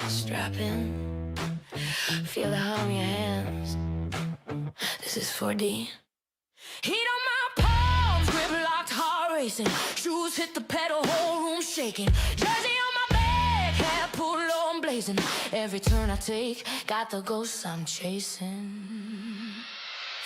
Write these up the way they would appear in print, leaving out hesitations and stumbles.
Strap in, feel the hum in your hands. This is 4D. Heat on my palms, grip locked, heart racing. Shoes hit the pedal, whole room shaking. Jersey on my back, hat pulled low and blazing. Every turn I take, got the ghosts I'm chasing.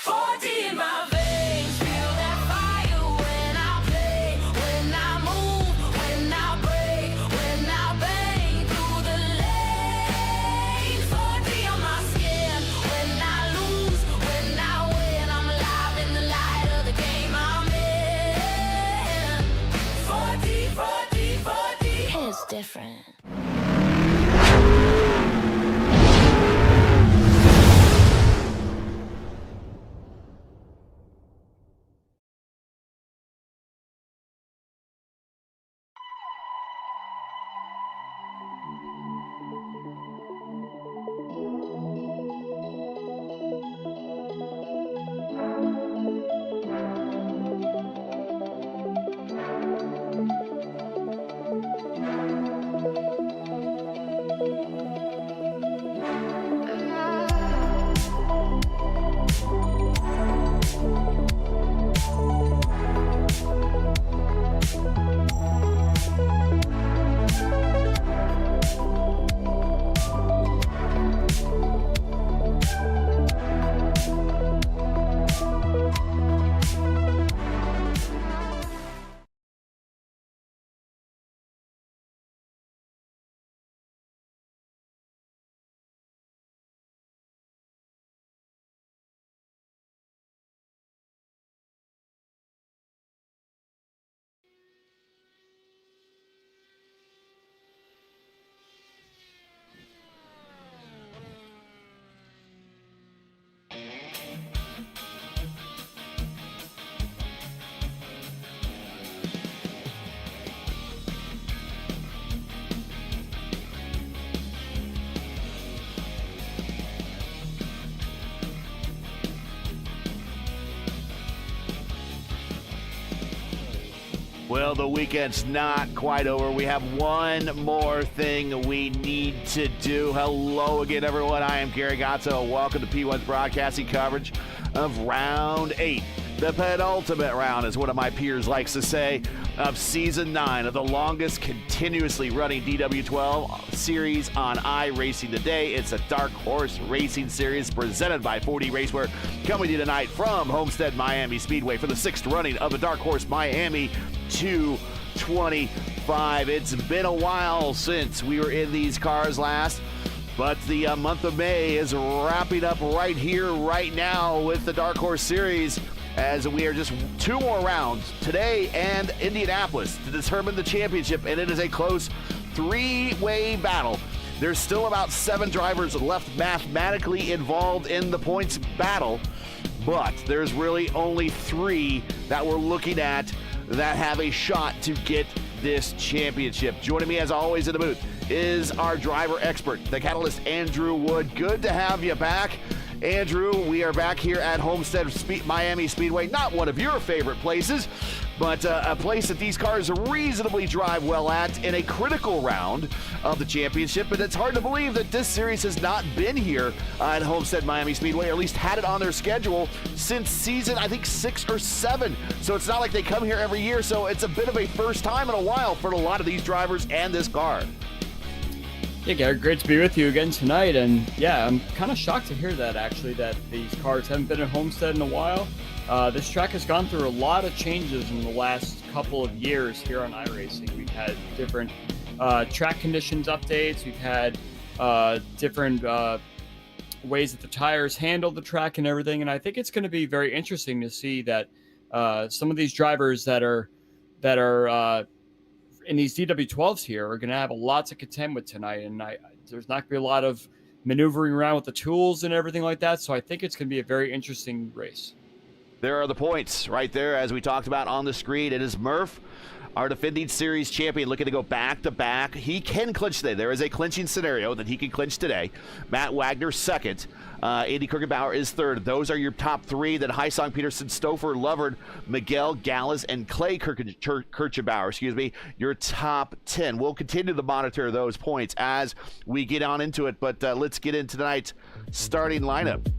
4D in my veins, feel that fire when I play, when I move, when I break, when I bang through the lane. 4D on my skin, when I lose, when I win, I'm alive in the light of the game I'm in. 4D, 4D, 4D, it's different. Well, the weekend's not quite over. We have one more thing we need to do. Hello again, everyone. I am Gary Gatto. Welcome to P1's broadcasting coverage of Round 8. The penultimate round, as one of my peers likes to say, of Season 9 of the longest continuously running DW12 series on iRacing today. It's a Dark Horse Racing Series presented by 4D Racewear, coming to you tonight from Homestead Miami Speedway for the 6th running of the Dark Horse Miami 225. It's been a while since we were in these cars last, but the month of May is wrapping up right here, right now with the Dark Horse Series, as we are just 2 more rounds today and Indianapolis to determine the championship, and it is a close 3-way battle. There's still about 7 drivers left mathematically involved in the points battle, but there's really only 3 that we're looking at that have a shot to get this championship. Joining me as always in the booth is our driver expert, the Catalyst Andrew Wood. Good to have you back. Andrew, we are back here at Homestead Miami Speedway, not one of your favorite places, but a place that these cars reasonably drive well at in a critical round of the championship. And it's hard to believe that this series has not been here at Homestead Miami Speedway, or at least had it on their schedule since season, I think, 6 or 7. So it's not like they come here every year. So it's a bit of a first time in a while for a lot of these drivers and this car. Yeah, Garrett, great to be with you again tonight. And yeah, I'm kind of shocked to hear that, actually, that these cars haven't been at Homestead in a while. This track has gone through a lot of changes in the last couple of years here on iRacing. We've had different track conditions updates. We've had different ways that the tires handle the track and everything. And I think it's going to be very interesting to see that some of these drivers that are in these DW12s here are going to have a lot to contend with tonight. And there's not going to be a lot of maneuvering around with the tools and everything like that. So I think it's going to be a very interesting race. There are the points right there, as we talked about on the screen. It is Murph, our defending series champion, looking to go back-to-back. He can clinch today. There is a clinching scenario that he can clinch today. Matt Wagner second. Andy Kirkenbauer is third. Those are your top three. Then Heisong, Peterson, Stouffer, Lovard, Miguel, Gallus, and Clay Kirchenbauer, your top 10. We'll continue to monitor those points as we get on into it, but let's get into tonight's starting lineup.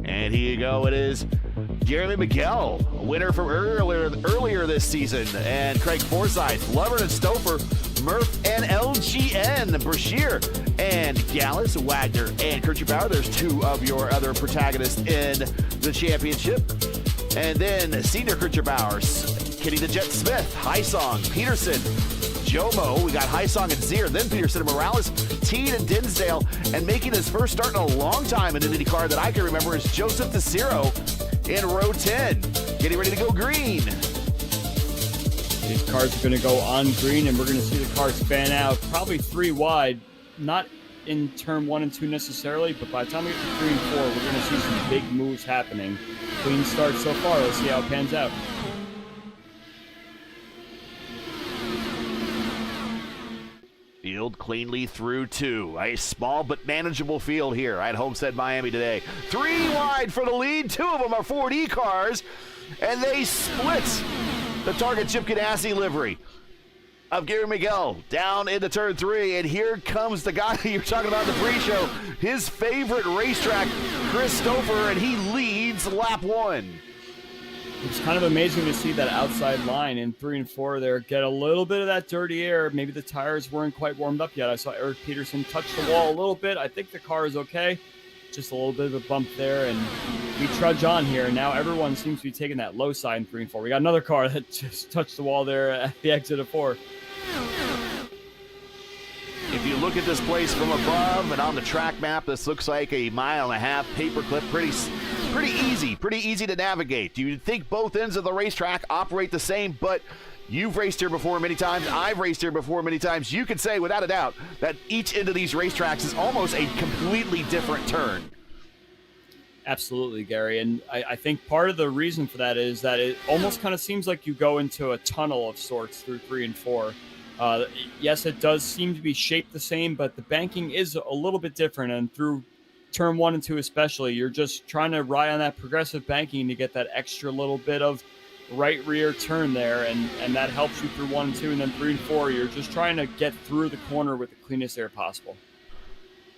And here you go. It is Jeremy Miguel, winner from earlier this season, and Craig Forsyth, Lovard and Stouffer, Murph and LGN, Brashear and Gallus, Wagner and Kirchenbauer. There's two of your other protagonists in the championship. And then senior Kirchenbauer, Kitty the Jet Smith, Heisong, Peterson, Jomo. We got Heisong and Zier, then Peterson and Morales, Teen and Dinsdale, and making his first start in a long time in an IndyCar that I can remember is Joseph DeCiro in row 10, getting ready to go green. These cars are going to go on green, and we're going to see the cars span out probably 3 wide, not in turn 1 and 2 necessarily, but by the time we get to 3 and 4, we're going to see some big moves happening. Clean start so far. Let's see how it pans out. Field cleanly through 2. A small but manageable field here at Homestead, Miami today. 3 wide for the lead. 2 of them are Ford E-cars, and they split the Target Chip Ganassi livery of Gary Miguel down into turn 3. And here comes the guy you're talking about in the pre-show, his favorite racetrack, Chris Stouffer, and he leads lap 1. It's kind of amazing to see that outside line in 3 and 4 there get a little bit of that dirty air. Maybe the tires weren't quite warmed up yet. I saw Eric Peterson touch the wall a little bit. I think the car is okay. Just a little bit of a bump there, and we trudge on here. And now everyone seems to be taking that low side in 3 and 4. We got another car that just touched the wall there at the exit of 4. If you look at this place from above and on the track map, this looks like a 1.5 mile paperclip. Pretty easy to navigate. You think both ends of the racetrack operate the same, but you've raced here before many times. I've raced here before many times. You can say without a doubt that each end of these racetracks is almost a completely different turn. Absolutely, Gary. And I think part of the reason for that is that it almost kind of seems like you go into a tunnel of sorts through 3 and 4. Yes, it does seem to be shaped the same, but the banking is a little bit different. And through turn 1 and 2 especially, you're just trying to ride on that progressive banking to get that extra little bit of right rear turn there, and that helps you through 1 and 2, and then 3 and 4, you're just trying to get through the corner with the cleanest air possible.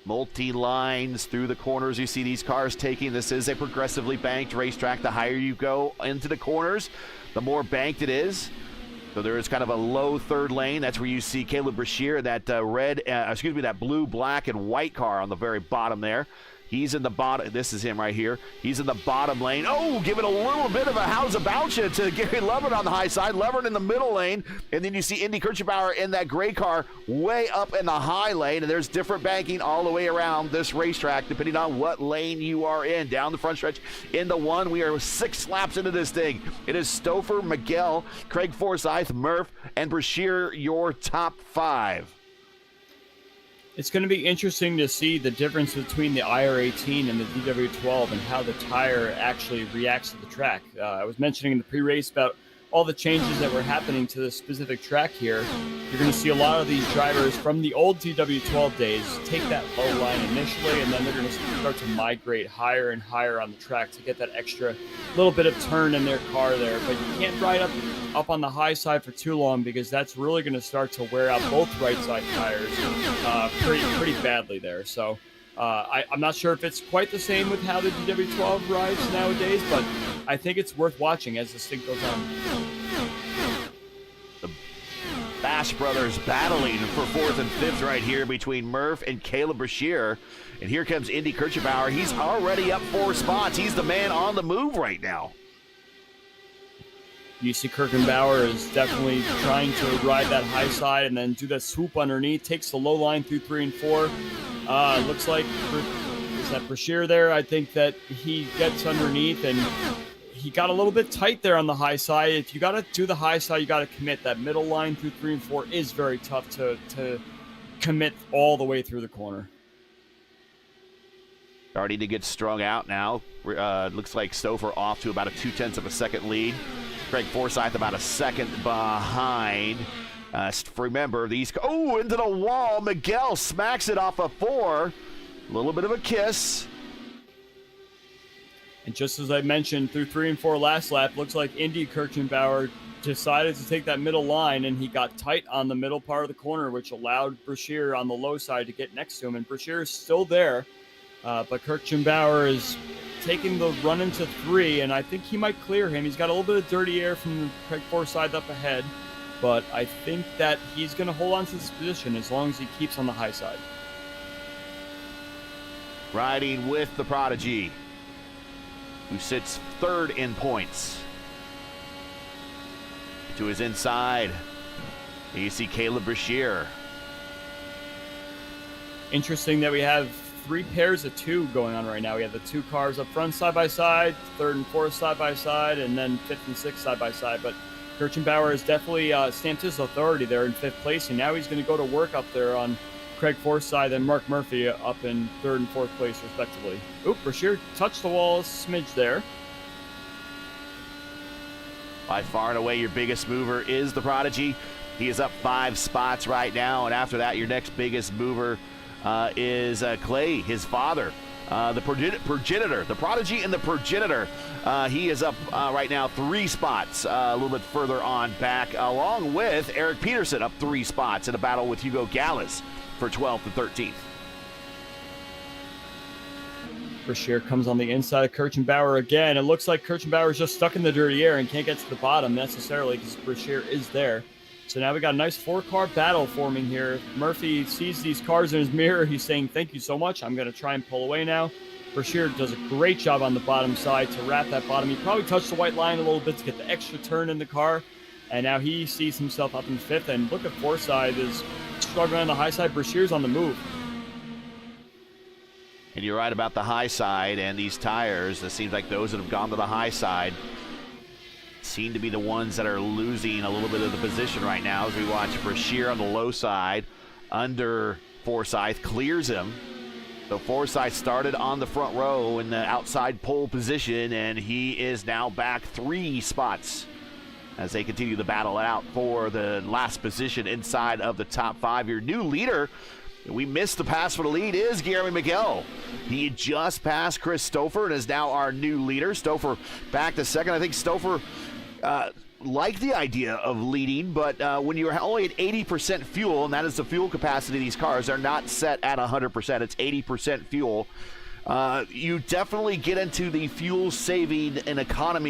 Multi-lines through the corners you see these cars taking. This is a progressively banked racetrack. The higher you go into the corners, the more banked it is. So there is kind of a low third lane. That's where you see Caleb Brashear, that that blue, black, and white car on the very bottom there. He's in the bottom. This is him right here. He's in the bottom lane. Oh, giving a little bit of a how's about you to Gary Lovard on the high side. Lovard in the middle lane. And then you see Indy Kirchenbauer in that gray car way up in the high lane. And there's different banking all the way around this racetrack, depending on what lane you are in. Down the front stretch into 1. We are 6 laps into this thing. It is Stouffer, Miguel, Craig Forsyth, Murph, and Brashear, your top 5. It's going to be interesting to see the difference between the IR18 and the DW12 and how the tire actually reacts to the track. I was mentioning in the pre-race about all the changes that were happening to the specific track here. You're going to see a lot of these drivers from the old DW12 days take that low line initially, and then they're going to start to migrate higher and higher on the track to get that extra little bit of turn in their car there. But you can't ride up on the high side for too long, because that's really going to start to wear out both right side tires pretty badly there. So I'm not sure if it's quite the same with how the DW12 rides nowadays, but I think it's worth watching as this thing goes on. The Bash brothers battling for 4th and 5th right here between Murph and Caleb Brashear. And here comes Indy Kirchenbauer. He's already up 4 spots. He's the man on the move right now. You see Kirchenbauer is definitely trying to ride that high side and then do that swoop underneath. Takes the low line through 3 and 4. Looks like is that Brashear there. I think that he gets underneath, and he got a little bit tight there on the high side. If you got to do the high side, you got to commit. That middle line through 3 and 4 is very tough to commit all the way through the corner. Starting to get strung out now. Looks like Stouffer off to about a 0.2 of a second lead. Craig Forsyth about a second behind. Remember, these... Oh, into the wall. Miguel smacks it off a 4. A little bit of a kiss. And just as I mentioned, through 3 and 4 last lap, looks like Indy Kirchenbauer decided to take that middle line, and he got tight on the middle part of the corner, which allowed Brashear on the low side to get next to him. And Brashear is still there, but Kirchenbauer is taking the run into 3, and I think he might clear him. He's got a little bit of dirty air from the Craig Forsyth up ahead, but I think that he's going to hold on to this position as long as he keeps on the high side. Riding with the Prodigy, who sits 3rd in points. To his inside, you see Caleb Brashear. Interesting that we have 3 pairs of 2 going on right now. We have the 2 cars up front side by side, 3rd and 4th side by side, and then 5th and 6th side by side. But Kirchenbauer has definitely stamped his authority there in 5th place, and now he's going to go to work up there on Craig Forsyth and Mark Murphy up in 3rd and 4th place, respectively. Oop, Brashear touched the wall a smidge there. By far and away, your biggest mover is the Prodigy. He is up 5 spots right now, and after that, your next biggest mover is Clay, his father, the progenitor, the Prodigy and the progenitor. He is up right now 3 spots, a little bit further on back, along with Eric Peterson up 3 spots in a battle with Hugo Gallas for 12th and 13th. Brashear comes on the inside of Kirchenbauer again. It looks like Kirchenbauer is just stuck in the dirty air and can't get to the bottom necessarily because Brashear is there. So now we got a nice 4-car battle forming here. Murphy sees these cars in his mirror. He's saying, thank you so much. I'm going to try and pull away now. Brashear does a great job on the bottom side to wrap that bottom. He probably touched the white line a little bit to get the extra turn in the car. And now he sees himself up in 5th. And look at Forsyth is struggling on the high side. Brashear's on the move. And you're right about the high side and these tires. It seems like those that have gone to the high side seem to be the ones that are losing a little bit of the position right now as we watch Brashear on the low side under Forsyth, clears him. So Forsyth started on the front row in the outside pole position, and he is now back 3 spots as they continue the battle out for the last position inside of the top 5. Your new leader, we missed the pass for the lead, is Guillermo Miguel. He just passed Chris Stouffer and is now our new leader. Stouffer back to 2nd. I think Stouffer liked the idea of leading, but when you're only at 80% fuel, and that is the fuel capacity of these cars, they're not set at 100%. It's 80% fuel. You definitely get into the fuel saving and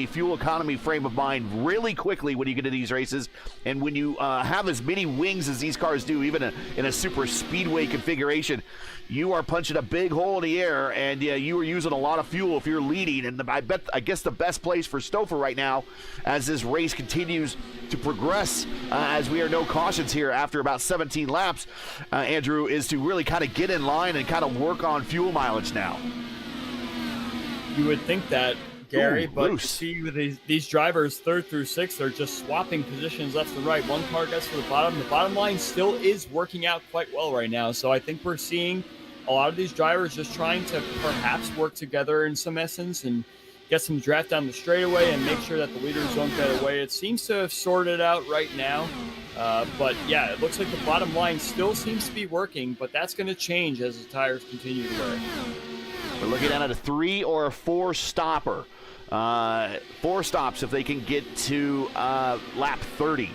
fuel economy frame of mind really quickly when you get into these races. And when you have as many wings as these cars do, even in a super speedway configuration, you are punching a big hole in the air, and you are using a lot of fuel if you're leading. And I guess the best place for Stouffer right now, as this race continues to progress, as we are no cautions here after about 17 laps, Andrew, is to really kind of get in line and kind of work on fuel mileage now. You would think that, Gary, but loose. You see with these drivers 3rd through 6th, they're just swapping positions left and right. One car gets to the bottom. The bottom line still is working out quite well right now. So I think we're seeing a lot of these drivers just trying to perhaps work together in some essence and get some draft down the straightaway and make sure that the leaders don't get away. It seems to have sorted out right now. But yeah, it looks like the bottom line still seems to be working, but that's going to change as the tires continue to wear. We're looking at a 3 or a 4 stopper. 4 stops if they can get to lap 30.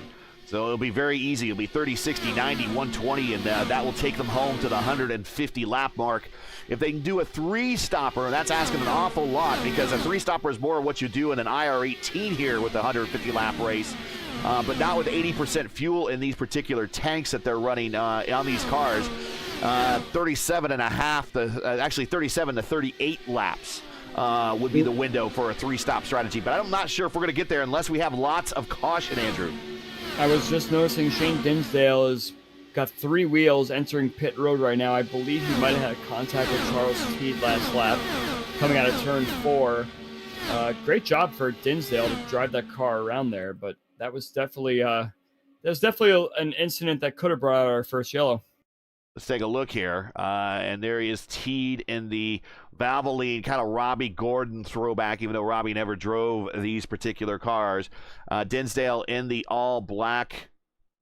So it'll be very easy. It'll be 30, 60, 90, 120, and that will take them home to the 150 lap mark. If they can do a 3-stopper, that's asking an awful lot, because a 3-stopper is more what you do in an IR18 here with the 150 lap race. But not with 80% fuel in these particular tanks that they're running on these cars. 37 and a half, actually 37 to 38 laps would be the window for a 3-stop strategy. But I'm not sure if we're going to get there unless we have lots of caution, Andrew. I was just noticing Shane Dinsdale has got 3 wheels entering pit road right now. I believe he might have had contact with Charles Speed last lap coming out of turn 4. Great job for Dinsdale to drive that car around there, but that was definitely an incident that could have brought out our first yellow. Let's take a look here. And there he is, teed in the Valvoline, kind of Robbie Gordon throwback, even though Robbie never drove these particular cars. Dinsdale in the all-black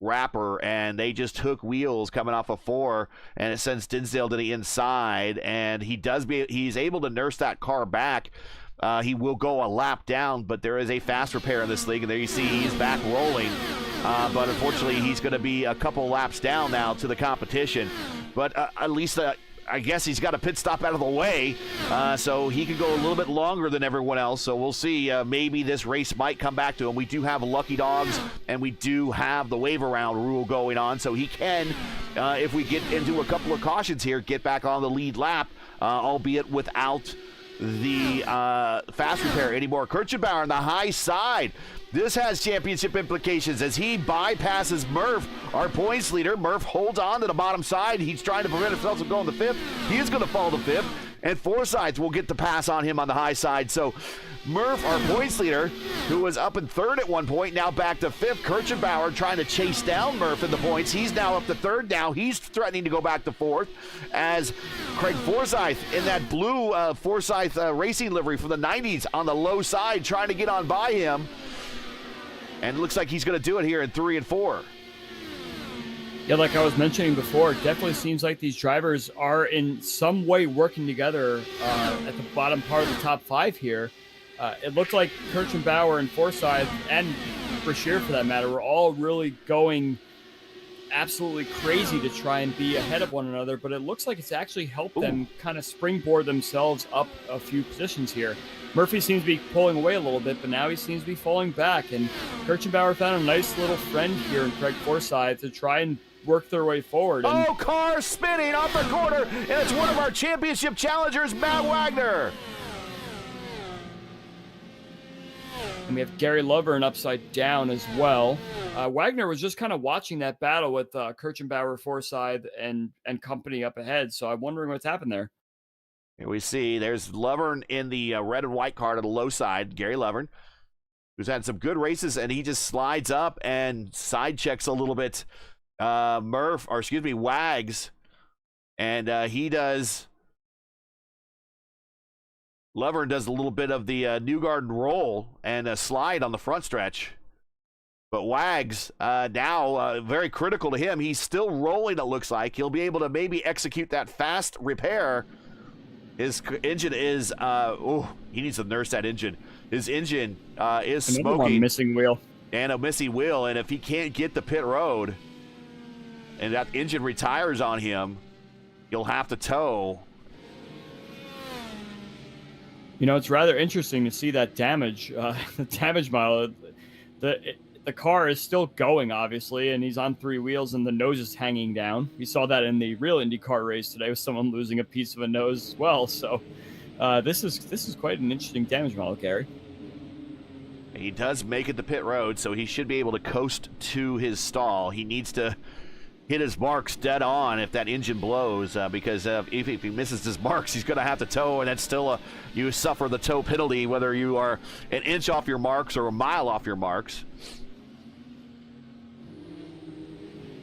wrapper, and they just hook wheels coming off of 4, and it sends Dinsdale to the inside, and he's able to nurse that car back. He will go a lap down, but there is a fast repair in this league, and there you see he's back rolling. But unfortunately, he's going to be a couple laps down now to the competition. But at least I guess he's got a pit stop out of the way, so he can go a little bit longer than everyone else. So we'll see. Maybe this race might come back to him. We do have lucky dogs, and we do have the wave around rule going on, so he can, if we get into a couple of cautions here, get back on the lead lap, albeit without the fast repair anymore. Kirchenbauer on the high side. This has championship implications as he bypasses Murph, our points leader. Murph holds on to the bottom side. He's trying to prevent himself from going to 5th. He is going to fall to 5th, and Forsyth will get the pass on him on the high side. So Murph, our points leader, who was up in 3rd at one point, now back to 5th. Kirchenbauer trying to chase down Murph in the points. He's now up to 3rd now. He's threatening to go back to 4th as Craig Forsyth in that blue Forsyth racing livery from the 90s on the low side trying to get on by him. And it looks like he's going to do it here in 3 and 4. Yeah, like I was mentioning before, it definitely seems like these drivers are in some way working together at the bottom part of the top 5 here. It looked like Kirchenbauer and Forsyth, and Brashear for that matter, were all really going absolutely crazy to try and be ahead of one another, but it looks like it's actually helped them kind of springboard themselves up a few positions here. Murphy seems to be pulling away a little bit, but now he seems to be falling back, and Kirchenbauer found a nice little friend here in Craig Forsyth to try and work their way forward. And car spinning off the corner, and it's one of our championship challengers, Matt Wagner. And we have Gary Lovern upside down as well. Wagner was just kind of watching that battle with Kirchenbauer, Forsyth, and company up ahead, so I'm wondering what's happened there. Here we see there's Lovern in the red and white car to the low side, Gary Lovern, who's had some good races, and he just slides up and side checks a little bit Wags, and he does. Lovern does a little bit of the Newgarden roll and a slide on the front stretch. But Wags, now very critical to him. He's still rolling, it looks like. He'll be able to maybe execute that fast repair. His engine is, he needs to nurse that engine. His engine is Another smoking. one missing wheel. And a missing wheel. And if he can't get the pit road and that engine retires on him, he'll have to tow. You know, it's rather interesting to see that damage, the damage model. The car is still going, obviously, and he's on 3 wheels, and the nose is hanging down. We saw that in the real IndyCar race today with someone losing a piece of a nose as well. So this is quite an interesting damage model, Gary. He does make it to pit road, so he should be able to coast to his stall. He needs to hit his marks dead on if that engine blows, because if he misses his marks, he's going to have to tow, and that's still you suffer the tow penalty whether you are an inch off your marks or a mile off your marks.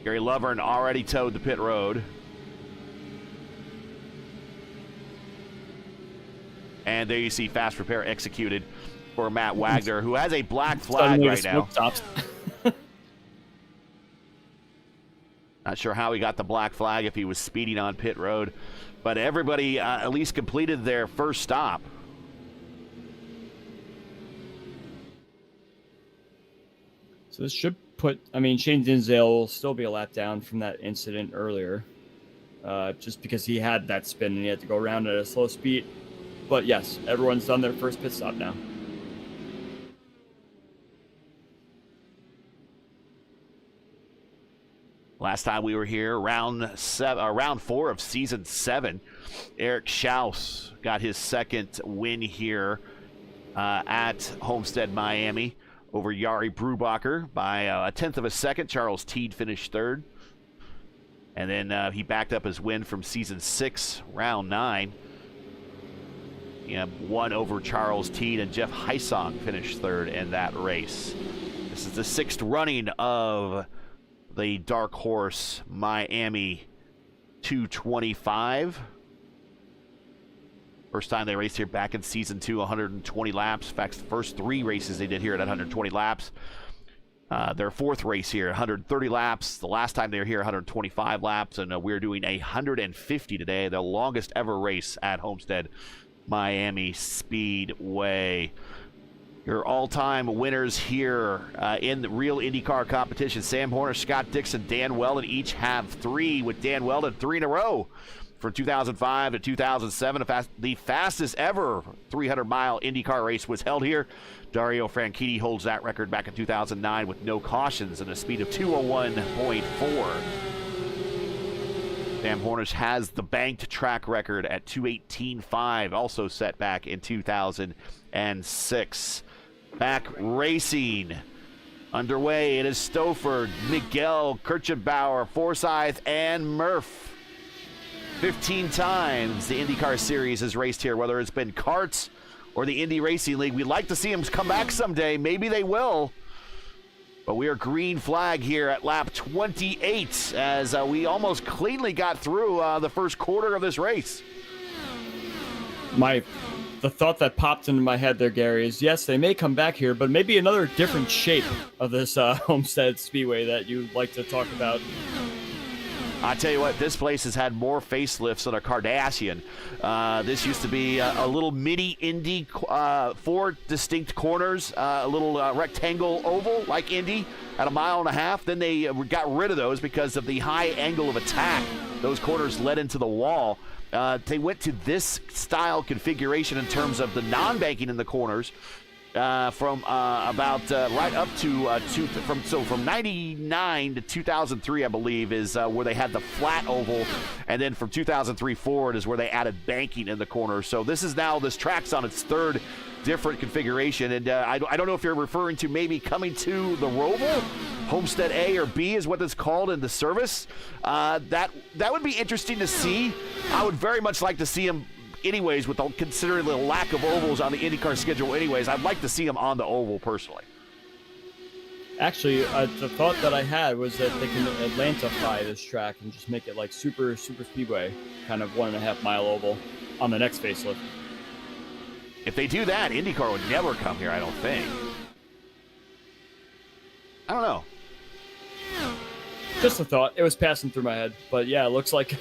Gary Lovern already towed the pit road. And there you see fast repair executed for Matt Wagner, who has a black flag right now. Not sure how he got the black flag if he was speeding on pit road, but everybody at least completed their first stop. So this should put, Shane Dinsdale will still be a lap down from that incident earlier, just because he had that spin and he had to go around at a slow speed. But yes, everyone's done their first pit stop now. Last time we were here, round 4 of season 7, Eric Schaus got his second win here at Homestead, Miami, over Jari Brubacher by a tenth of a second. Charles Teed finished 3rd. And then he backed up his win from season 6, round 9. He won over Charles Teed, and Jeff Heisong finished 3rd in that race. This is the 6th running of the Dark Horse Miami 2:25. First time they raced here back in season 2, 120 laps. In fact, the first 3 races they did here at 120 laps. Their 4th race here, 130 laps. The last time they were here, 125 laps, and we're doing 150 today, the longest ever race at Homestead Miami Speedway. Your all-time winners here in the real IndyCar competition: Sam Horner, Scott Dixon, Dan Weldon each have 3, with Dan Weldon 3 in a row. From 2005 to 2007, the fastest ever 300-mile IndyCar race was held here. Dario Franchitti holds that record back in 2009 with no cautions and a speed of 201.4. Sam Hornish has the banked track record at 218.5, also set back in 2006. Back racing underway. It is Stoford, Miguel, Kirchenbauer, Forsyth, and Murph. 15 times the IndyCar Series has raced here, whether it's been karts or the Indy Racing League. We'd like to see them come back someday. Maybe they will. But we are green flag here at lap 28 as we almost cleanly got through the first quarter of this race. The thought that popped into my head there, Gary, is yes, they may come back here, but maybe another different shape of this Homestead Speedway that you'd like to talk about. I tell you what, this place has had more facelifts than a Kardashian. This used to be a little mini Indy, 4 distinct corners, a little rectangle oval like Indy at 1.5 miles. Then they got rid of those because of the high angle of attack. Those corners led into the wall. They went to this style configuration in terms of the non-banking in the corners. From about right up to from 99 to 2003, I believe, is where they had the flat oval, and then from 2003 forward is where they added banking in the corner. So this track's on its 3rd different configuration, and I don't know if you're referring to maybe coming to the Roval. Homestead A or B is what it's called in the service. That would be interesting to see. I would very much like to see him. Anyways, considering the lack of ovals on the IndyCar schedule anyways, I'd like to see them on the oval personally. Actually, the thought that I had was that they can Atlantify this track and just make it like super speedway, kind of 1.5 mile oval on the next facelift. If they do that, IndyCar would never come here, I don't think. I don't know. Just a thought. It was passing through my head. But yeah, it looks like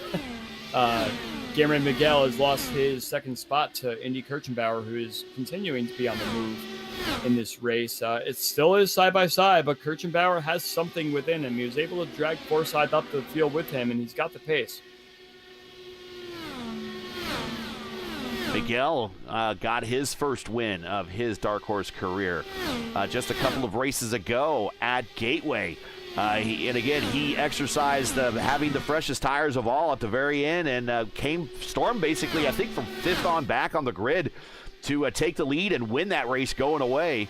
Cameron Miguel has lost his 2nd spot to Indy Kirchenbauer, who is continuing to be on the move in this race. It still is side by side, but Kirchenbauer has something within him. He was able to drag Forsyth up the field with him, and he's got the pace. Miguel got his first win of his Dark Horse career just a couple of races ago at Gateway. He exercised having the freshest tires of all at the very end and stormed basically, I think, from 5th on back on the grid to take the lead and win that race going away.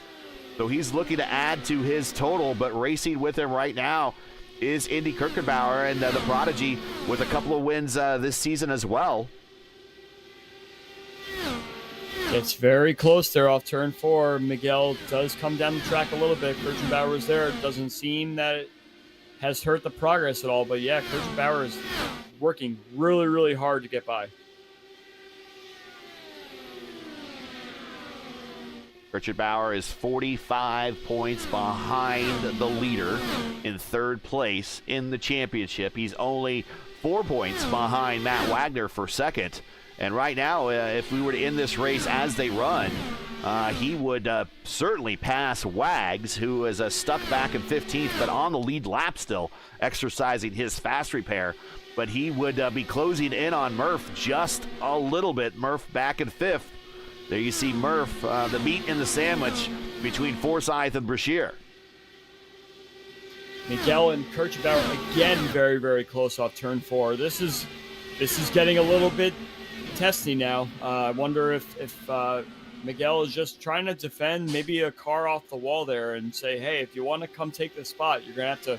So he's looking to add to his total, but racing with him right now is Indy Kirchenbauer and the Prodigy with a couple of wins this season as well. It's very close there off turn 4. Miguel does come down the track a little bit. Kirchenbauer is there. It doesn't seem that it has hurt the progress at all. But yeah, Kirchenbauer is working really, really hard to get by. Kirchenbauer is 45 points behind the leader in 3rd place in the championship. He's only 4 points behind Matt Wagner for 2nd. And right now, if we were to end this race as they run, he would certainly pass Wags, who is stuck back in 15th, but on the lead lap still, exercising his fast repair. But he would be closing in on Murph just a little bit. Murph back in 5th. There you see Murph, the meat in the sandwich between Forsyth and Brashear. Miguel and Kirchenbauer again very, very close off turn 4. This is getting a little bit testy now. I wonder if Miguel is just trying to defend maybe a car off the wall there and say, hey, if you want to come take this spot, you're going to have to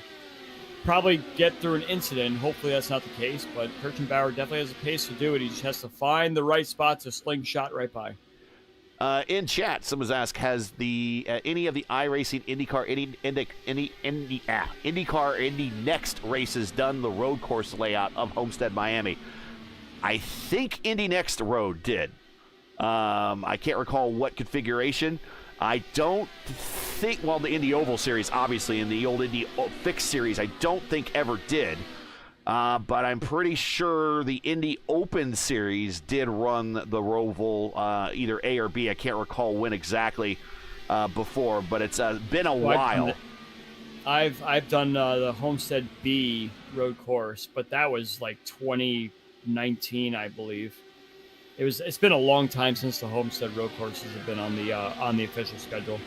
probably get through an incident. Hopefully that's not the case, but Kirchenbauer definitely has a pace to do it. He just has to find the right spot to slingshot right by. In chat, someone's asked, has the any of the iRacing IndyCar Indy Next races done the road course layout of Homestead Miami? I think Indy Next Road did. I can't recall what configuration. I don't think, well, the Indy Oval Series, obviously, and the old Indy Fix Series, I don't think ever did. But I'm pretty sure the Indy Open Series did run the Roval, either A or B. I can't recall when exactly before, but it's been a while. I've done the Homestead B road course, but that was like 2019, I believe. It's been a long time since the Homestead road courses have been on the official schedule.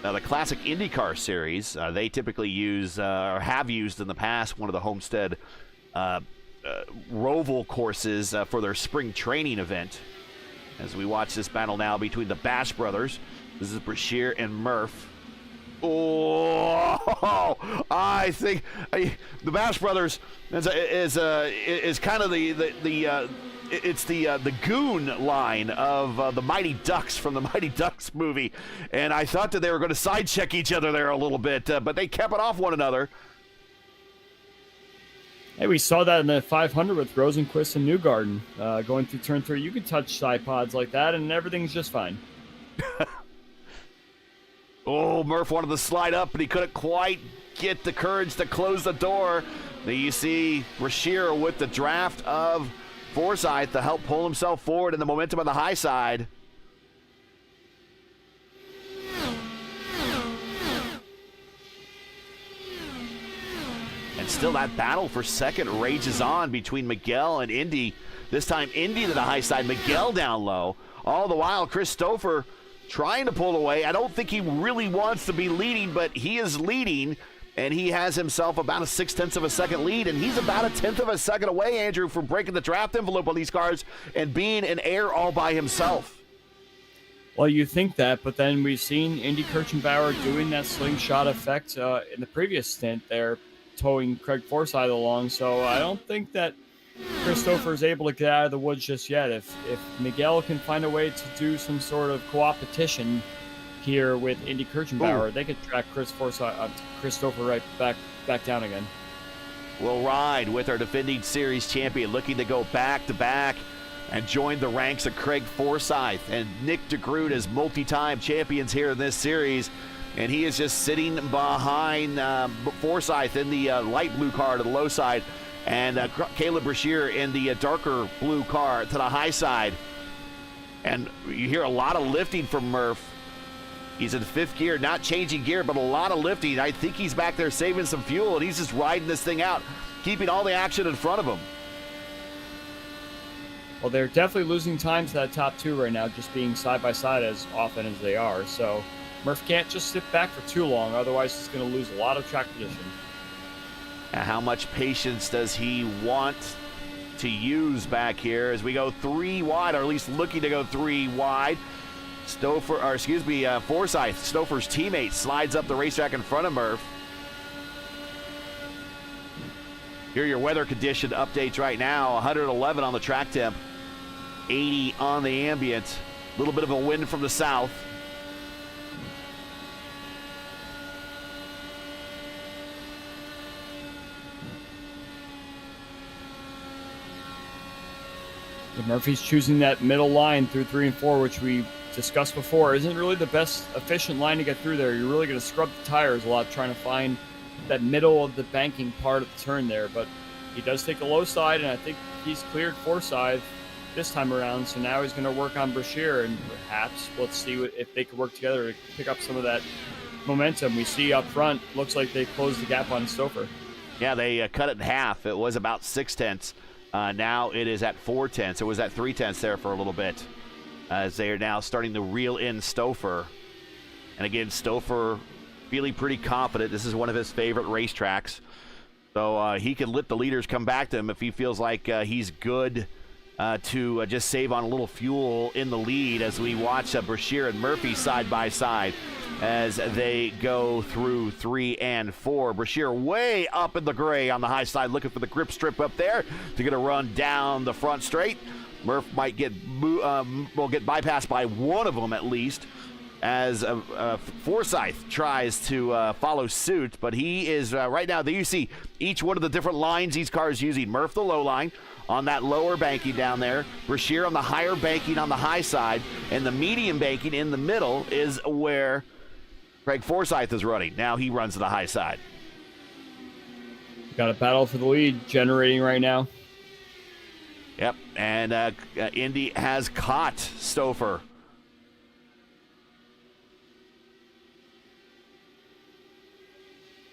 Now, the classic IndyCar series, they typically use, or have used in the past, one of the Homestead Roval courses for their spring training event. As we watch this battle now between the Bash brothers, this is Brashear and Murph. Oh, I think the Bash brothers is kind of it's the goon line of the Mighty Ducks from the Mighty Ducks movie, and I thought that they were going to side check each other there a little bit, but they kept it off one another. Hey, we saw that in the 500 with Rosenquist and Newgarden going through turn 3. You can touch side pods like that, and everything's just fine. Oh, Murph wanted to slide up, but he couldn't quite get the courage to close the door. There you see Brashear with the draft of Forsythe to help pull himself forward and the momentum on the high side. And still that battle for second rages on between Miguel and Indy. This time Indy to the high side, Miguel down low. All the while, Chris Stouffer trying to pull away. I don't think he really wants to be leading, but he is leading. And he has himself about a 0.6 of a second lead, and he's about a 1/10 of a second away, Andrew, from breaking the draft envelope on these cars and being an heir all by himself. Well, you think that, but then we've seen Indy Kirchenbauer doing that slingshot effect in the previous stint there, towing Craig Forsythe along. So I don't think that Christopher is able to get out of the woods just yet. If Miguel can find a way to do some sort of co-opetition here with Indy Kirchenbauer, they could track Christopher right back down again. We'll ride with our defending series champion, looking to go back-to-back and join the ranks of Craig Forsythe and Nick DeGroot as multi-time champions here in this series. And he is just sitting behind Forsythe in the light blue car to the low side, and Caleb Brashear in the darker blue car to the high side. And you hear a lot of lifting from Murph. He's in fifth gear, not changing gear, but a lot of lifting. I think he's back there saving some fuel, and he's just riding this thing out, keeping all the action in front of him. Well, they're definitely losing time to that top two right now, just being side by side as often as they are. So Murph can't just sit back for too long, otherwise he's going to lose a lot of track position. Now, how much patience does he want to use back here as we go 3 wide, or at least looking to go 3 wide? Forsythe, Stouffer's teammate, slides up the racetrack in front of Murph. Here are your weather condition updates right now. 111 on the track temp, 80 on the ambient. A little bit of a wind from the south. Murphy's choosing that middle line through 3 and 4, which we discussed before, isn't really the best efficient line to get through there. You're really going to scrub the tires a lot trying to find that middle of the banking part of the turn there, but he does take the low side, and I think he's cleared Forsythe this time around, so now he's going to work on Brashear, and perhaps let's see if they can work together to pick up some of that momentum. We see up front, looks like they closed the gap on Stouffer. Yeah, they cut it in half. It was about 0.6. Now it is at 0.4. It was at 0.3 there for a little bit, as they are now starting to reel in Stouffer. And again, Stouffer feeling pretty confident. This is one of his favorite racetracks. So he can let the leaders come back to him if he feels like he's good to just save on a little fuel in the lead, as we watch Brashear and Murphy side by side as they go through 3 and 4. Brashear way up in the gray on the high side, looking for the grip strip up there to get a run down the front straight. Murph might get bypassed by one of them at least, as Forsyth tries to follow suit. But he is right now, there you see each one of the different lines these cars using. Murph, the low line, on that lower banking down there. Brashear on the higher banking on the high side. And the medium banking in the middle is where Craig Forsyth is running. Now he runs to the high side. Got a battle for the lead generating right now. Yep, and Indy has caught Stouffer.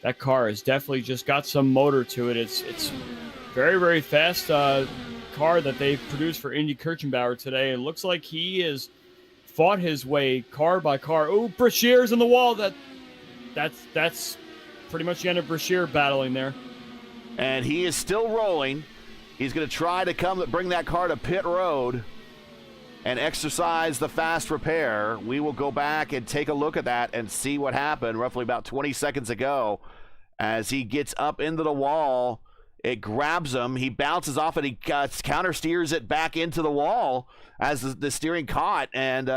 That car has definitely just got some motor to it. It's very, very fast car that they produced for Indy Kirchenbauer today. It looks like he has fought his way car by car. Oh, Brashear's in the wall. That's pretty much the end of Brashear battling there. And he is still rolling. He's going to try to bring that car to pit road and exercise the fast repair. We will go back and take a look at that and see what happened roughly about 20 seconds ago. As he gets up into the wall, it grabs him. He bounces off and he counter steers it back into the wall as the steering caught. And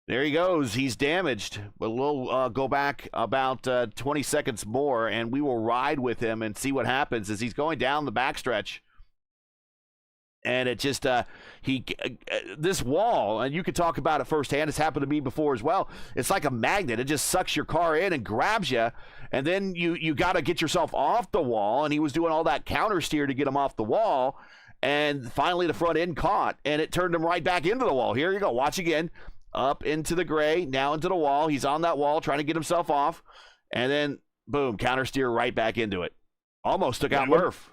there he goes. He's damaged. But we'll go back about 20 seconds more, and we will ride with him and see what happens as he's going down the backstretch. And it just, this wall, and you could talk about it firsthand. It's happened to me before as well. It's like a magnet. It just sucks your car in and grabs you. And then you got to get yourself off the wall. And he was doing all that counter steer to get him off the wall. And finally the front end caught, and it turned him right back into the wall. Here you go. Watch again. Up into the gray, now into the wall. He's on that wall trying to get himself off. And then, boom, counter steer right back into it. Almost took out Murph.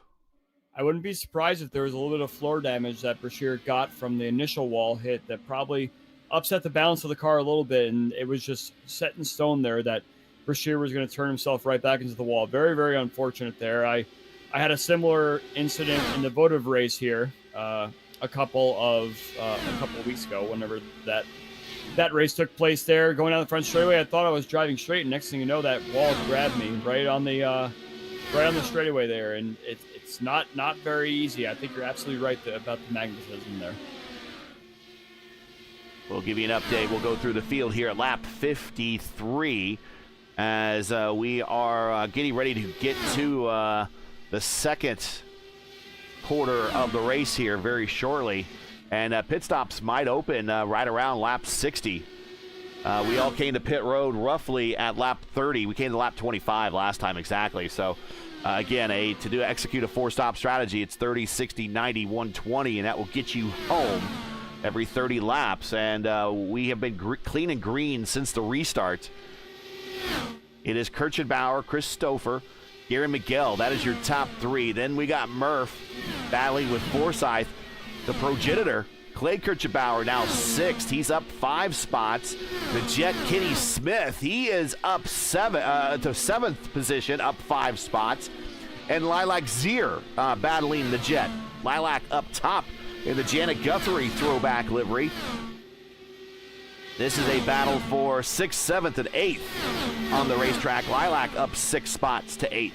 I wouldn't be surprised if there was a little bit of floor damage that Brashear got from the initial wall hit that probably upset the balance of the car a little bit, and it was just set in stone there that Brashear was going to turn himself right back into the wall. Very, very unfortunate there. I had a similar incident in the votive race here a couple of weeks ago, whenever that race took place there. Going down the front straightaway, I thought I was driving straight, and next thing you know, that wall grabbed me right on the straightaway there, and it's not very easy. I think you're absolutely right about the magnetism there. We'll give you an update. We'll go through the field here at lap 53 as we are getting ready to get to the second quarter of the race here very shortly. And pit stops might open right around lap 60. We all came to pit road roughly at lap 30. We came to lap 25 last time exactly. So, again, to execute a four-stop strategy, it's 30, 60, 90, 120, and that will get you home every 30 laps. And we have been clean and green since the restart. It is Kirchenbauer, Chris Stouffer, Gary Miguel. That is your top three. Then we got Murph battling with Forsyth. The progenitor, Clay Kirchenbauer, now sixth. He's up 5 spots. The Jet Kenny Smith, he is up to seventh position, up 5 spots. And Lilac Zier battling the Jet. Lilac up top in the Janet Guthrie throwback livery. This is a battle for 6th, 7th, and 8th on the racetrack. Lilac up 6 spots to 8th.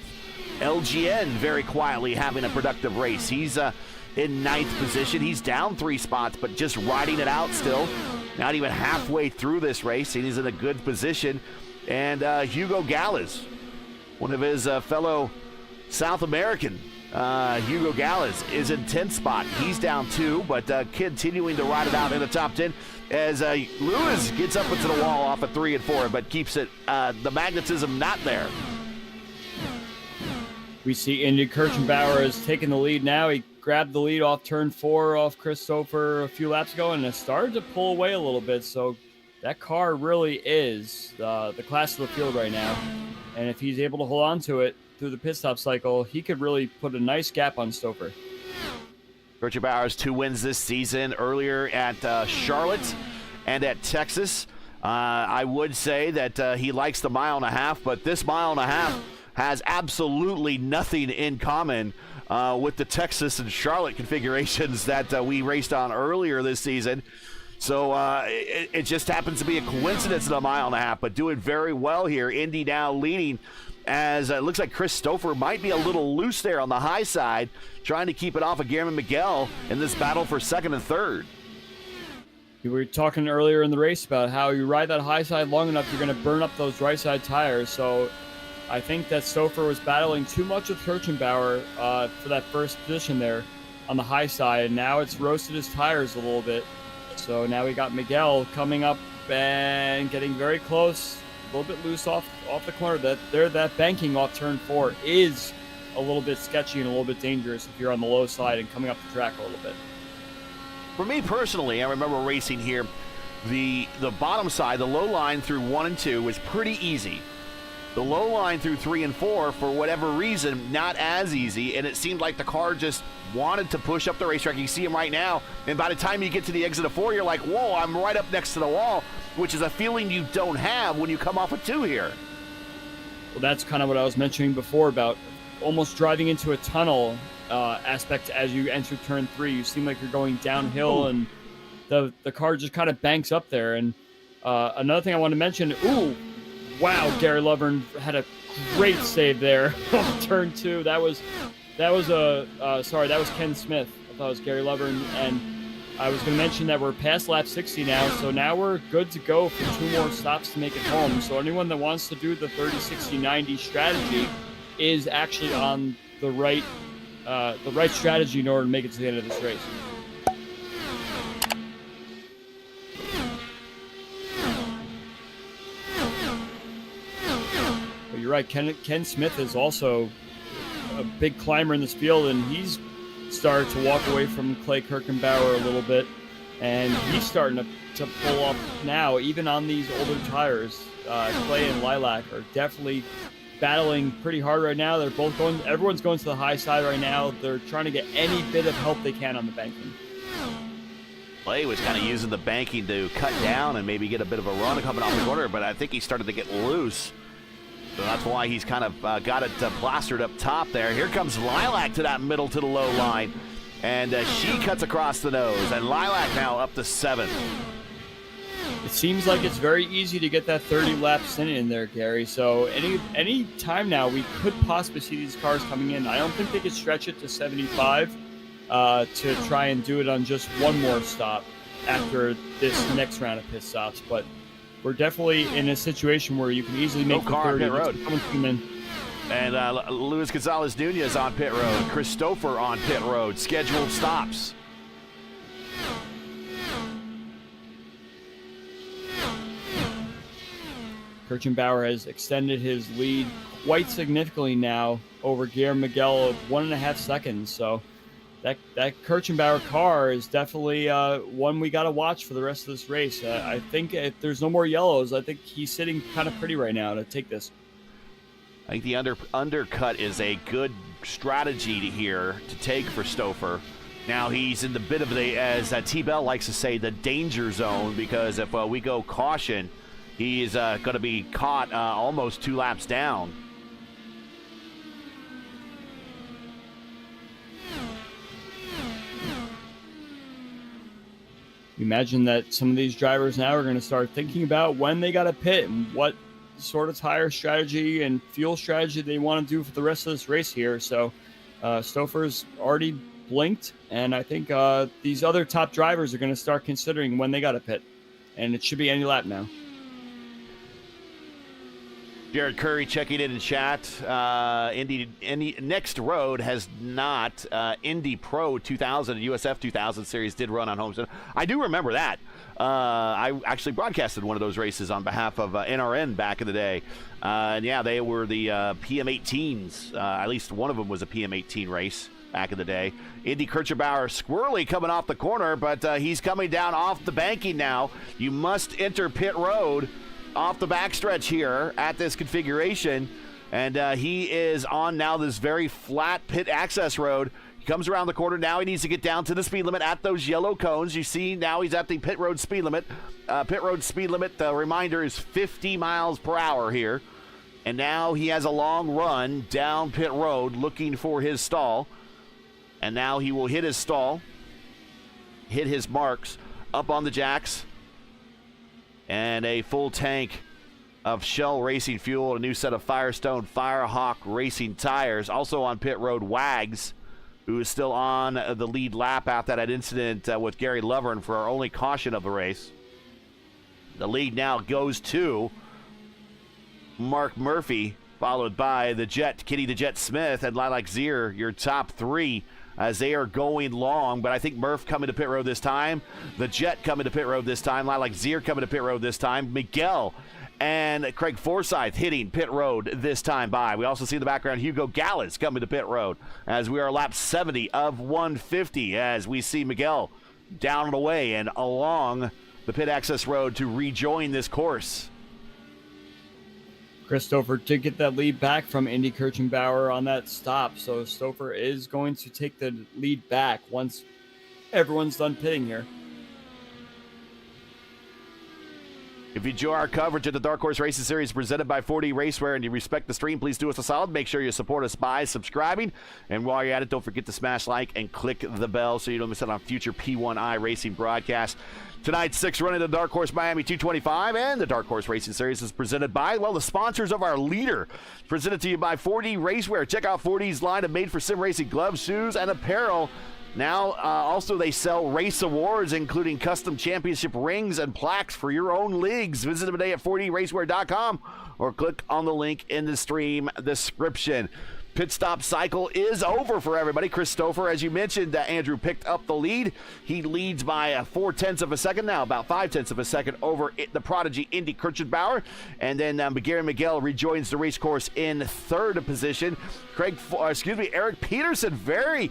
LGN very quietly having a productive race. He's in 9th position. He's down 3 spots, but just riding it out still. Not even halfway through this race, and he's in a good position. And Hugo Gallas, one of his fellow South American, Hugo Gallas, is in 10th spot. He's down 2, but continuing to ride it out in the top 10 as Lewis gets up into the wall off of 3 and 4, but keeps it the magnetism not there. We see Indy Kirchenbauer is taking the lead now. He grabbed the lead off turn 4 off Chris Stouffer a few laps ago and has started to pull away a little bit. So that car really is the class of the field right now. And if he's able to hold on to it through the pit stop cycle, he could really put a nice gap on Stouffer. Kirchenbauer's 2 wins this season, earlier at Charlotte and at Texas. I would say that he likes the 1.5 miles, but this 1.5 miles has absolutely nothing in common with the Texas and Charlotte configurations that we raced on earlier this season. So it just happens to be a coincidence in a 1.5 miles, but doing very well here. Indy now leading as it looks like Chris Stouffer might be a little loose there on the high side, trying to keep it off of Guillermo Miguel in this battle for second and third. We were talking earlier in the race about how you ride that high side long enough, you're going to burn up those right side tires. So I think that Stouffer was battling too much with Kirchenbauer for that first position there on the high side. And now it's roasted his tires a little bit. So now we got Miguel coming up and getting very close, a little bit loose off the corner. That banking off turn 4 is a little bit sketchy and a little bit dangerous if you're on the low side and coming up the track a little bit. For me personally, I remember racing here, the bottom side, the low line through 1 and 2 was pretty easy. The low line through 3 and 4, for whatever reason, not as easy, and it seemed like the car just wanted to push up the racetrack. You see him right now, and by the time you get to the exit of 4, you're like, whoa, I'm right up next to the wall, which is a feeling you don't have when you come off of 2 here. Well, that's kind of what I was mentioning before about almost driving into a tunnel aspect as you enter turn 3. You seem like you're going downhill, and the car just kind of banks up there. And another thing I want to mention, wow, Gary Lovern had a great save there on turn 2. That was Ken Smith. I thought it was Gary Lovern. And I was going to mention that we're past lap 60 now, so now we're good to go for 2 more stops to make it home. So anyone that wants to do the 30, 60, 90 strategy is actually on the right strategy in order to make it to the end of this race. But you're right, Ken Smith is also a big climber in this field, and he's started to walk away from Clay Kirchenbauer a little bit, and he's starting to pull up now, even on these older tires. Clay and Lilac are definitely battling pretty hard right now. They're both everyone's going to the high side right now. They're trying to get any bit of help they can on the banking. Clay was kind of using the banking to cut down and maybe get a bit of a run coming off the corner, but I think he started to get loose. So that's why he's kind of got it plastered up top there. Here comes Lilac to that middle to the low line, and she cuts across the nose, and Lilac now up to 7th. It seems like it's very easy to get that 30-lap stint in there, Gary. So any time now, we could possibly see these cars coming in. I don't think they could stretch it to 75 to try and do it on just one more stop after this next round of pit stops. But we're definitely in a situation where you can easily make the 30. Pit road. In. And Luis Gonzalez Nunez on pit road. Chris Stouffer on pit road. Scheduled stops. Kirchenbauer has extended his lead quite significantly now over Guillermo Miguel of 1.5 seconds. So that Kirchenbauer car is definitely one we got to watch for the rest of this race. I think if there's no more yellows, I think he's sitting kind of pretty right now to take this. I think the undercut is a good strategy here to take for Stouffer. Now he's in the bit of the, as T-Bell likes to say, the danger zone, because if we go caution, he is going to be caught almost 2 laps down. Imagine that some of these drivers now are going to start thinking about when they got to pit and what sort of tire strategy and fuel strategy they want to do for the rest of this race here. So Stouffer's already blinked, and I think these other top drivers are going to start considering when they got to pit, and it should be any lap now. Jared Curry checking in chat. Indy Next Road has not. Indy Pro 2000 and USF 2000 series did run on Homestead. I do remember that. I actually broadcasted one of those races on behalf of NRN back in the day. And yeah, they were the PM18s. At least one of them was a PM18 race back in the day. Indy Kirchenbauer squirrely coming off the corner, but he's coming down off the banking now. You must enter pit road off the backstretch here at this configuration, and he is on now this very flat pit access road. He comes around the corner. Now he needs to get down to the speed limit at those yellow cones. You see now he's at the pit road speed limit. The reminder is 50 miles per hour here, and now he has a long run down pit road looking for his stall, and now he will hit his stall, hit his marks up on the jacks, and a full tank of Shell Racing fuel, a new set of Firestone Firehawk Racing tires. Also on pit road, Wags, who is still on the lead lap after that incident with Gary Lovern for our only caution of the race. The lead now goes to Mark Murphy, followed by the Jet, Kitty the Jet Smith, and Lilac Zier, your top three, as they are going long. But I think Murph coming to pit road this time, the Jet coming to pit road this time, Lilac Zier coming to pit road this time, Miguel and Craig Forsyth hitting pit road this time by. We also see in the background Hugo Gallas coming to pit road as we are lap 70 of 150, as we see Miguel down and away and along the pit access road to rejoin this course. Christopher did get that lead back from Indy Kirchenbauer on that stop, so Stouffer is going to take the lead back once everyone's done pitting here. If you enjoy our coverage of the Dark Horse Racing Series presented by 4D Racewear and you respect the stream, please do us a solid. Make sure you support us by subscribing. And while you're at it, don't forget to smash like and click the bell so you don't miss out on future P1 iRacing broadcasts. Tonight's sixth run of the Dark Horse Miami 225 and the Dark Horse Racing Series is presented by, well, the sponsors of our leader. Presented to you by 4D Racewear. Check out 4D's line of made for sim racing gloves, shoes, and apparel. Now, also, they sell race awards, including custom championship rings and plaques for your own leagues. Visit them today at 4dracewear.com or click on the link in the stream description. Pit stop cycle is over for everybody. Chris Stouffer, as you mentioned, Andrew picked up the lead. He leads by 0.4 of a second now, about 0.5 of a second over the prodigy Indy Kirchenbauer. And then Gary Miguel rejoins the race course in third position. Eric Peterson, very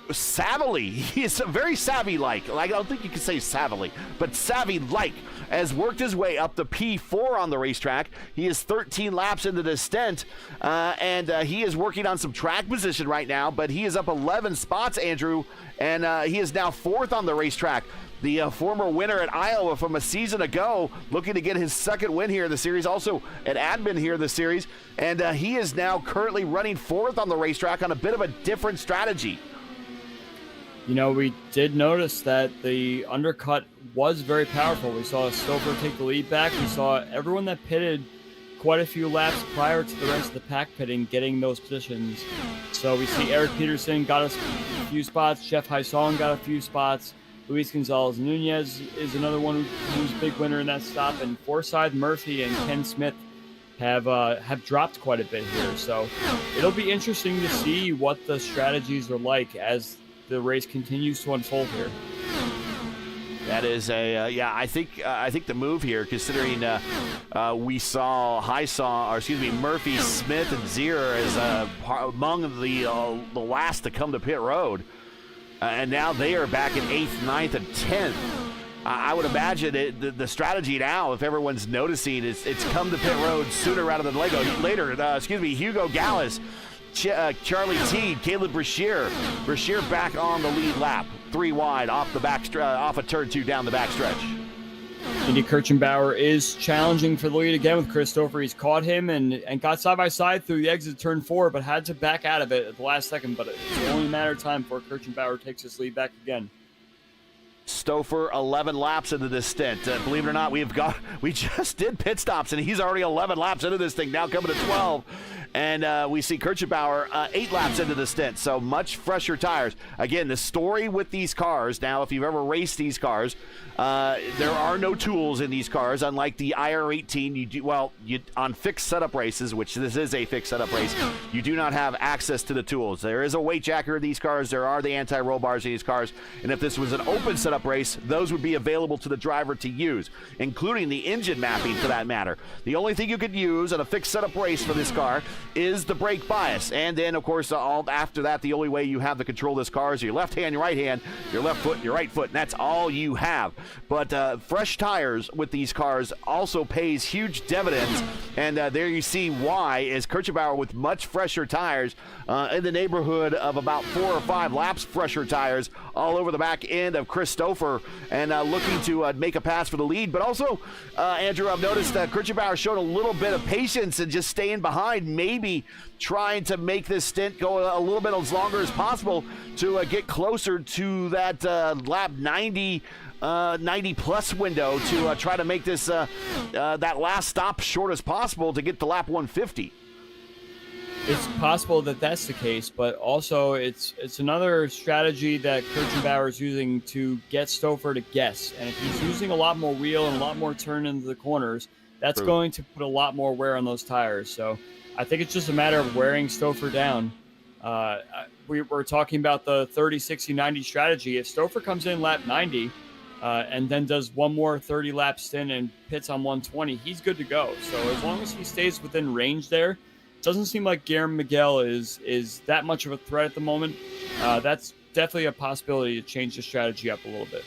savvily. He is very savvy-like. I don't think you can say savvily, but savvy-like, has worked his way up to P4 on the racetrack. He is 13 laps into the stint, and he is working on some track position right now, but he is up 11 spots, Andrew, and he is now fourth on the racetrack. The former winner at Iowa from a season ago, looking to get his second win here in the series, also an admin here in the series, and he is now currently running fourth on the racetrack on a bit of a different strategy. You know, we did notice that the undercut was very powerful. We saw Stouffer take the lead back. We saw everyone that pitted quite a few laps prior to the rest of the pack pitting getting those positions. So we see Eric Peterson got us a few spots. Jeff Hysong got a few spots. Luis Gonzalez Nunez is another one who's a big winner in that stop. And Forsyth, Murphy, and Ken Smith have dropped quite a bit here. So it'll be interesting to see what the strategies are like as the race continues to unfold here. That is I think the move here, considering we saw Murphy, Smith, and Zier as among the last to come to pit road, and now they are back in 8th, 9th, and 10th. I would imagine the strategy now, if everyone's noticing, it's come to pit road sooner rather than later. Hugo Gallas, Charlie Teed, Caleb Brashear back on the lead lap, 3 wide off of turn 2 down the backstretch. Indy Kirchenbauer is challenging for the lead again with Chris Stouffer. He's caught him and got side by side through the exit turn 4, but had to back out of it at the last second. But it's only a matter of time before Kirchenbauer takes his lead back again. Stouffer 11 laps into this stint. Believe it or not, we just did pit stops, and he's already 11 laps into this thing, now coming to 12. And we see Kirchenbauer 8 laps into the stint, so much fresher tires. Again, the story with these cars, now if you've ever raced these cars, there are no tools in these cars, unlike the IR18. On fixed setup races, which this is a fixed setup race, you do not have access to the tools. There is a weight jacker in these cars, there are the anti-roll bars in these cars, and if this was an open setup race, those would be available to the driver to use, including the engine mapping for that matter. The only thing you could use on a fixed setup race for this car is the brake bias, and then of course after that, the only way you have to control this car is your left hand, your right hand, your left foot, your right foot, and that's all you have. But fresh tires with these cars also pays huge dividends, and there you see why is Kirchenbauer with much fresher tires, in the neighborhood of about 4 or 5 laps fresher tires all over the back end of Chris Stouffer, and looking to make a pass for the lead. But also, Andrew, I've noticed that Kirchenbauer showed a little bit of patience and just staying behind, maybe trying to make this stint go a little bit as longer as possible to get closer to that lap 90 90-plus window to try to make this that last stop short as possible to get to lap 150. It's possible that that's the case, but also it's another strategy that Kirchenbauer is using to get Stouffer to guess. And if he's using a lot more wheel and a lot more turn into the corners, that's True. going to put a lot more wear on those tires. So I think it's just a matter of wearing Stouffer down. We're talking about the 30, 60, 90 strategy. If Stouffer comes in lap 90 and then does one more 30-lap stint and pits on 120, he's good to go. So as long as he stays within range there, doesn't seem like Guillermo Miguel is that much of a threat at the moment. That's definitely a possibility to change the strategy up a little bit.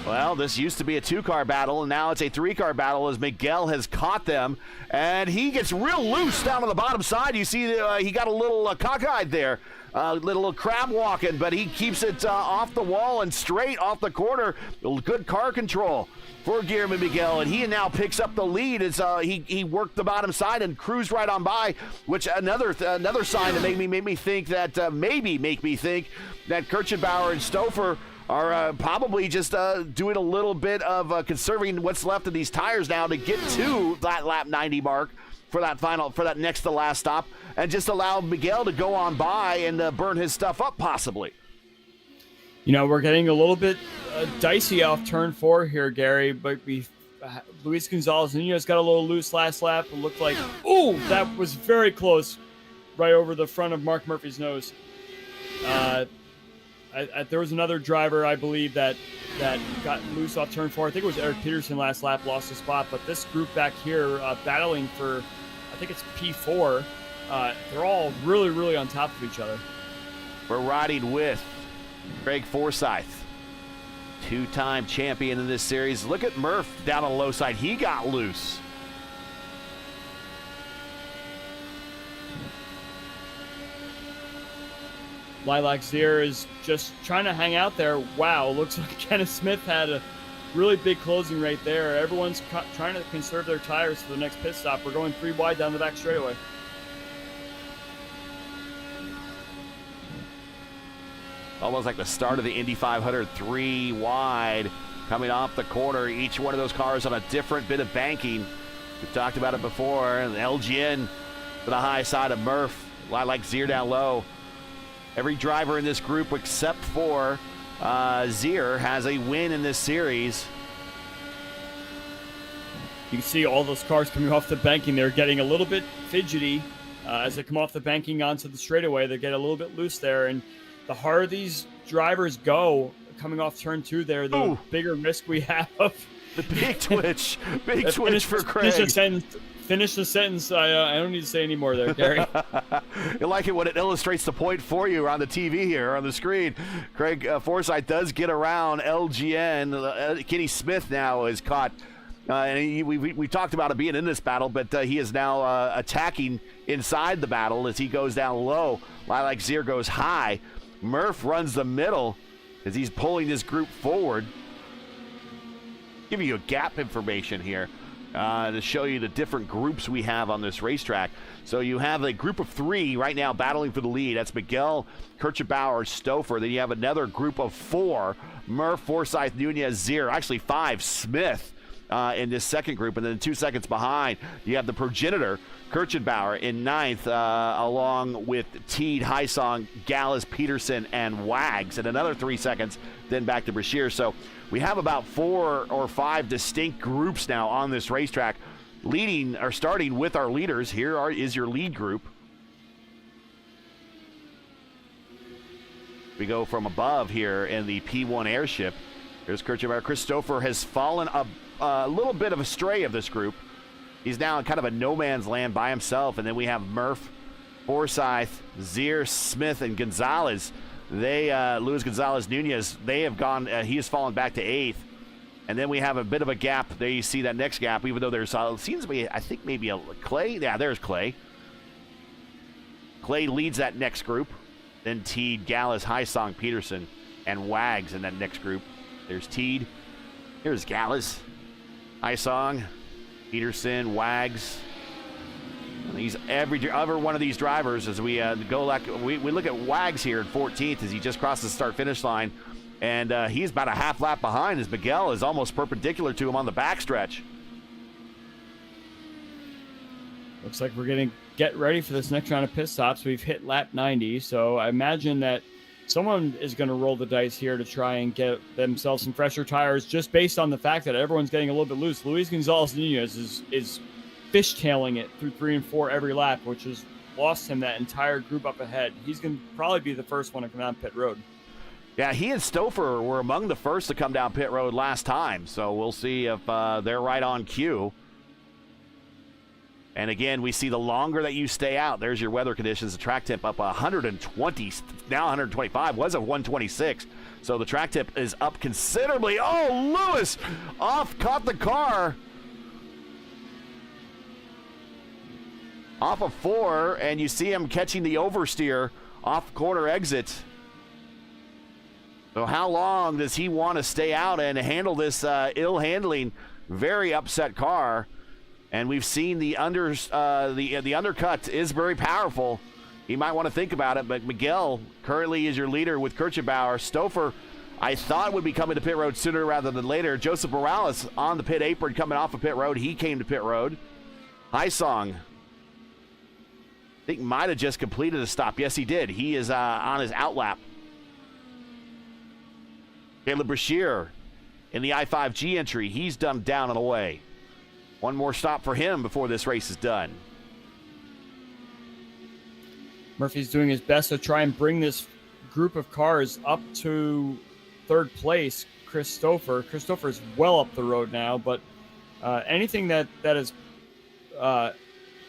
Well, this used to be a 2-car battle, and now it's a 3-car battle as Miguel has caught them, and he gets real loose down on the bottom side. You see he got a little cockeyed there, little crab walking, but he keeps it off the wall and straight off the corner. Good car control for Guillermo Miguel, and he now picks up the lead as he worked the bottom side and cruised right on by, which another sign that make me think that Kirchenbauer and Stouffer are probably just doing a little bit of conserving what's left of these tires now to get to that lap 90 mark for that next to last stop, and just allow Miguel to go on by and burn his stuff up possibly. You know, we're getting a little bit dicey off turn 4 here, Gary, but Luis Gonzalez Nunez got a little loose last lap. It looked like, ooh, that was very close, right over the front of Mark Murphy's nose. There was another driver, I believe, that got loose off turn 4. I think it was Eric Peterson last lap, lost his spot. But this group back here battling for, I think it's P4, they're all really, really on top of each other. We're riding with Craig Forsyth, 2-time champion in this series. Look at Murph down on the low side. He got loose. Lilac Zier is just trying to hang out there. Wow, looks like Kenneth Smith had a really big closing right there. Everyone's trying to conserve their tires for the next pit stop. We're going 3 wide down the back straightaway. Almost like the start of the Indy 500, 3 wide, coming off the corner. Each one of those cars on a different bit of banking. We've talked about it before. And LGN to the high side of Murph. Lilac Zier down low. Every driver in this group except for Zier has a win in this series. You can see all those cars coming off the banking. They're getting a little bit fidgety as they come off the banking onto the straightaway. They get a little bit loose there, and the harder these drivers go coming off turn 2 there, the bigger risk we have. The big twitch. Big twitch for Craig. Finish the sentence. I don't need to say any more there, Gary. You like it when it illustrates the point for you on the TV here on the screen. Craig Forsyth does get around LGN. Kenny Smith now is caught. And we talked about it being in this battle, but he is now attacking inside the battle as he goes down low. Lilac Zier goes high. Murph runs the middle as he's pulling this group forward. Give you a gap information here to show you the different groups we have on this racetrack. So you have a group of 3 right now battling for the lead. That's Miguel, Kirchenbauer, Stouffer. Then you have another group of 4, Murph, Forsyth, Nunez, Zier. Actually 5, Smith in this second group. And then 2 seconds behind, you have the progenitor, Kirchenbauer, in 9th, along with Teed, Heisong, Gallus, Peterson, and Wags. And another 3 seconds, then back to Brashear. So we have about 4 or 5 distinct groups now on this racetrack, starting with our leaders. Here is your lead group. We go from above here in the P1 airship. Here's Kirchenbauer. Chris Stouffer has fallen a little bit of astray of this group. He's now in kind of a no man's land by himself. And then we have Murph, Forsyth, Zier, Smith, and Gonzalez. Luis Gonzalez Nunez, they have gone, he has fallen back to 8th. And then we have a bit of a gap. There you see that next gap, even though there's, seems to be, I think maybe a Clay. Yeah, there's Clay. Clay leads that next group. Then Teed, Gallus, Heisong, Peterson, and Wags in that next group. There's Teed. Here's Gallus, Heisong, Peterson, Wags. Every one of these drivers as we we look at Wags here at 14th as he just crosses the start-finish line. And he's about a half lap behind as Miguel is almost perpendicular to him on the backstretch. Looks like we're going to get ready for this next round of pit stops. We've hit lap 90, so I imagine that someone is going to roll the dice here to try and get themselves some fresher tires, just based on the fact that everyone's getting a little bit loose. Luis Gonzalez-Nunez is fishtailing it through 3 and 4 every lap, which has lost him that entire group up ahead. He's going to probably be the first one to come down pit road. Yeah, he and Stouffer were among the first to come down pit road last time, so we'll see if they're right on cue. And again, we see the longer that you stay out, there's your weather conditions. The track temp up 120, now 125, was a 126. So the track temp is up considerably. Oh, Lewis caught the car off of 4, and you see him catching the oversteer off corner exit. So how long does he want to stay out and handle this ill handling, very upset car? And we've seen the undercut is very powerful. He might want to think about it, but Miguel currently is your leader with Kirchenbauer. Stouffer, I thought, would be coming to pit road sooner rather than later. Joseph Morales on the pit apron coming off of pit road. He came to pit road. Haisong, I think, might have just completed a stop. Yes, he did. He is on his outlap. Caleb Brashear in the I-5G entry. He's done down and away. One more stop for him before this race is done. Murphy's doing his best to try and bring this group of cars up to 3rd place. Chris Stouffer is well up the road now, but anything that is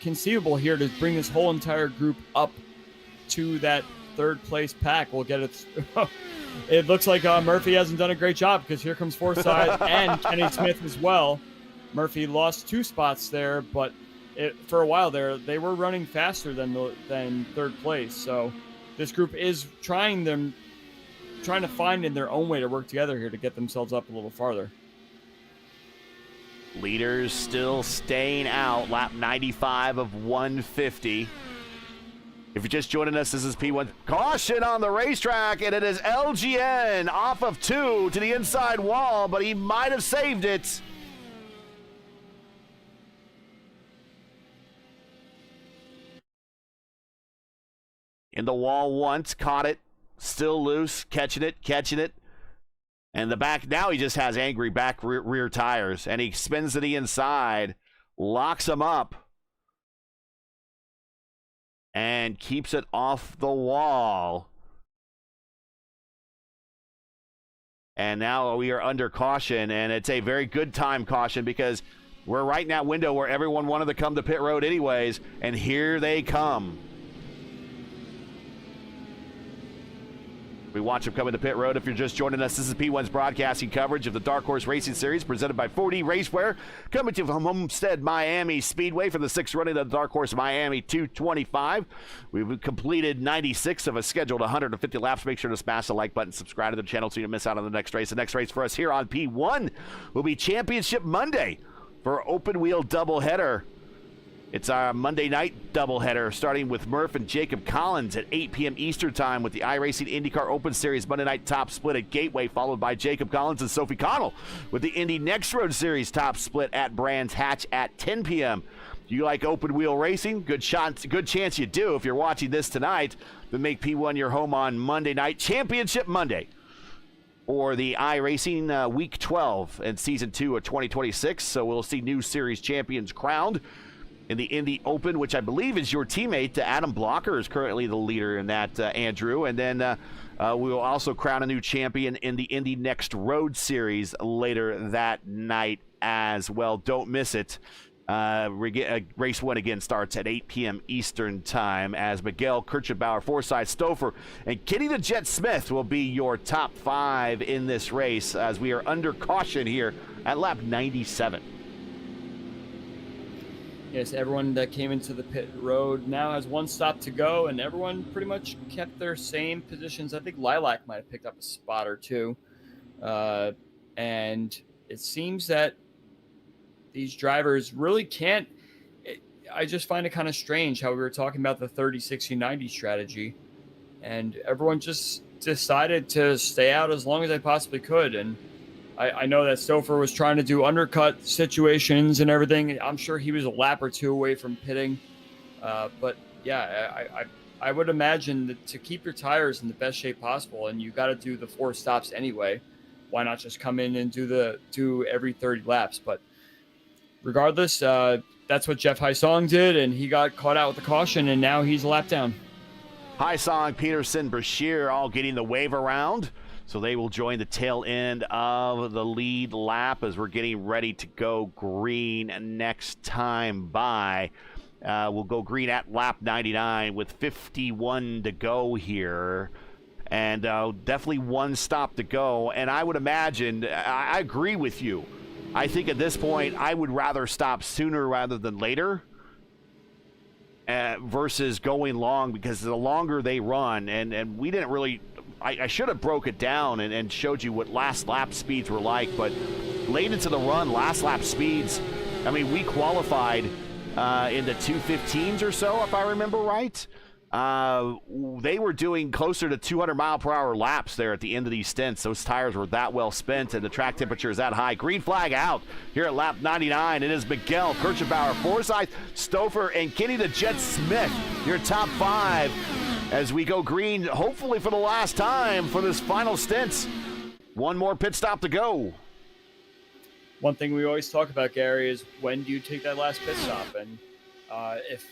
conceivable here to bring this whole entire group up to that 3rd place pack will get it. It looks like Murphy hasn't done a great job, because here comes Forsyth and Kenny Smith as well. Murphy lost 2 spots there, but for a while there, they were running faster than 3rd place. So this group is trying to find in their own way to work together here to get themselves up a little farther. Leaders still staying out. Lap 95 of 150. If you're just joining us, this is P1. Caution on the racetrack, and it is LGN off of 2 to the inside wall, but he might have saved it. In the wall once, caught it, still loose, catching it. And the back, now he just has angry back rear tires, and he spins to the inside, locks him up, and keeps it off the wall. And now we are under caution, and it's a very good time caution, because we're right in that window where everyone wanted to come to pit road anyways, and here they come. We watch them coming to pit road. If you're just joining us, this is P1's broadcasting coverage of the Dark Horse Racing Series presented by 4D Racewear, coming to you from Homestead Miami Speedway for the 6th running of the Dark Horse Miami 225. We've completed 96 of a scheduled 150 laps. Make sure to smash the like button, subscribe to the channel so you don't miss out on the next race. The next race for us here on P1 will be Championship Monday for open wheel doubleheader. It's our Monday night doubleheader, starting with Murph and Jacob Collins at 8 p.m. Eastern Time with the iRacing IndyCar Open Series Monday night top split at Gateway, followed by Jacob Collins and Sophie Connell with the Indy Next Road Series top split at Brands Hatch at 10 p.m. Do you like open wheel racing? Good chance you do if you're watching this tonight. Then make P1 your home on Monday night, Championship Monday, or the iRacing Week 12 and Season 2 of 2026. So we'll see new series champions crowned in the Indy Open, which I believe is your teammate. Adam Blocker is currently the leader in that, Andrew. And then we will also crown a new champion in the Indy Next Road Series later that night as well. Don't miss it. Race 1 again starts at 8 p.m. Eastern Time as Miguel, Kirchenbauer, Forsyth, Stouffer, and Kenny the Jet Smith will be your top 5 in this race as we are under caution here at lap 97. Yes, everyone that came into the pit road now has 1 stop to go, and everyone pretty much kept their same positions. I think Lilac might have picked up a spot or 2. And it seems that these drivers really can't. I just find it kind of strange how we were talking about the 30, 60, 90 strategy, and everyone just decided to stay out as long as I possibly could. And I know that Stouffer was trying to do undercut situations and everything. I'm sure he was a lap or two away from pitting. But yeah, I would imagine that to keep your tires in the best shape possible, and you got to do the 4 stops anyway, why not just come in and do every 30 laps? But regardless, that's what Jeff Haisong did, and he got caught out with the caution, and now he's a lap down. Haisong, Peterson, Brashear all getting the wave around. So they will join the tail end of the lead lap as we're getting ready to go green next time by. We'll go green at lap 99 with 51 to go here. And definitely 1 stop to go. And I would imagine, I agree with you. I think at this point, I would rather stop sooner rather than later. Versus going long, because the longer they run, and we didn't really, I should have broke it down and showed you what last lap speeds were like, but late into the run, last lap speeds, I mean, we qualified in the 2:15s or so, if I remember right. They were doing closer to 200-mile-per-hour laps there at the end of these stints. Those tires were that well spent, and the track temperature is that high. Green flag out here at lap 99. It is Miguel, Kirchenbauer, Forsyth, Stouffer, and Kenny the Jet Smith, your top 5, as we go green, hopefully for the last time for this final stint. 1 more pit stop to go. One thing we always talk about, Gary, is when do you take that last pit stop? And if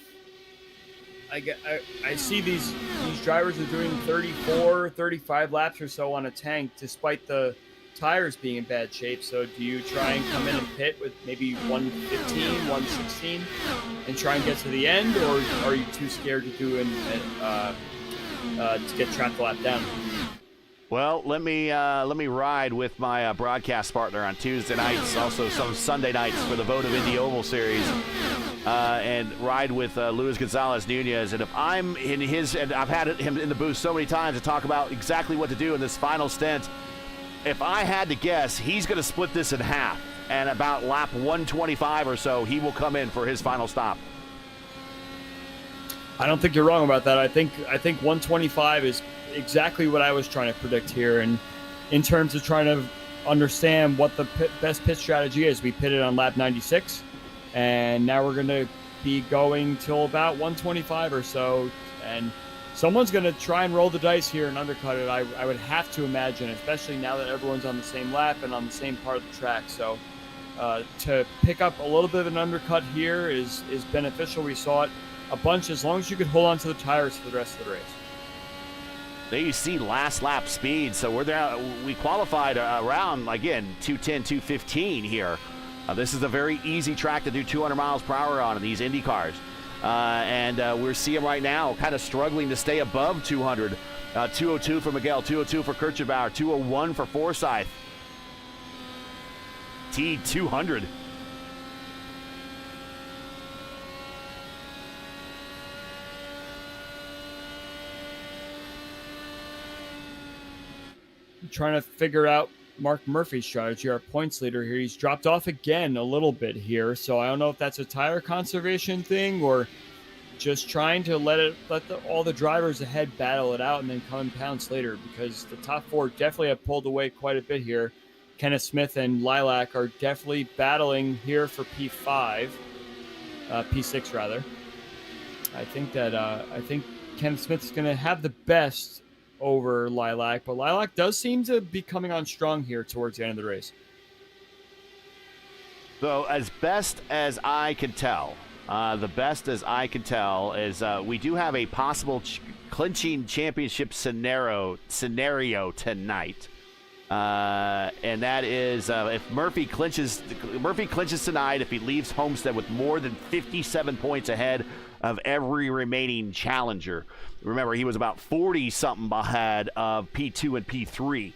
I see these drivers are doing 34, 35 laps or so on a tank, despite the tires being in bad shape. So do you try and come in and pit with maybe 115, 116 and try and get to the end, or are you too scared to do to get trapped lap down? Well, let me ride with my broadcast partner on Tuesday nights, also some Sunday nights for the Vote of Indy Oval Series, and ride with Luis Gonzalez Nunez. And if I'm in his, and I've had him in the booth so many times to talk about exactly what to do in this final stint, if I had to guess, he's going to split this in half, and about lap 125 or so, he will come in for his final stop. I don't think you're wrong about that. I think 125 is exactly what I was trying to predict here, and in terms of trying to understand what the best pit strategy is, we pitted on lap 96, and now we're going to be going till about 125 or so, and someone's going to try and roll the dice here and undercut it. I would have to imagine, especially now that everyone's on the same lap and on the same part of the track. So to pick up a little bit of an undercut here is beneficial. We saw it a bunch as long as you could hold on to the tires for the rest of the race. There you see last lap speed. So we're there. We qualified around, again, 210, 215 here. This is a very easy track to do 200 miles per hour on in these Indy cars. And we're seeing right now kind of struggling to stay above 200. 202 for Miguel, 202 for Kirchenbauer, 201 for Forsyth. T200. Trying to figure out Mark Murphy's strategy, our points leader here. He's dropped off again a little bit here, so I don't know if that's a tire conservation thing or just trying to let all the drivers ahead battle it out and then come and pounce later, because the top 4 definitely have pulled away quite a bit here. Kenneth Smith and Lilac are definitely battling here for P5, P6 rather. I think Kenneth Smith's going to have the best over Lilac, but Lilac does seem to be coming on strong here towards the end of the race. So as best as I can tell, is we do have a possible clinching championship scenario tonight, and that is if Murphy clinches tonight, if he leaves Homestead with more than 57 points ahead of every remaining challenger. Remember, he was about 40-something ahead of P2 and P3,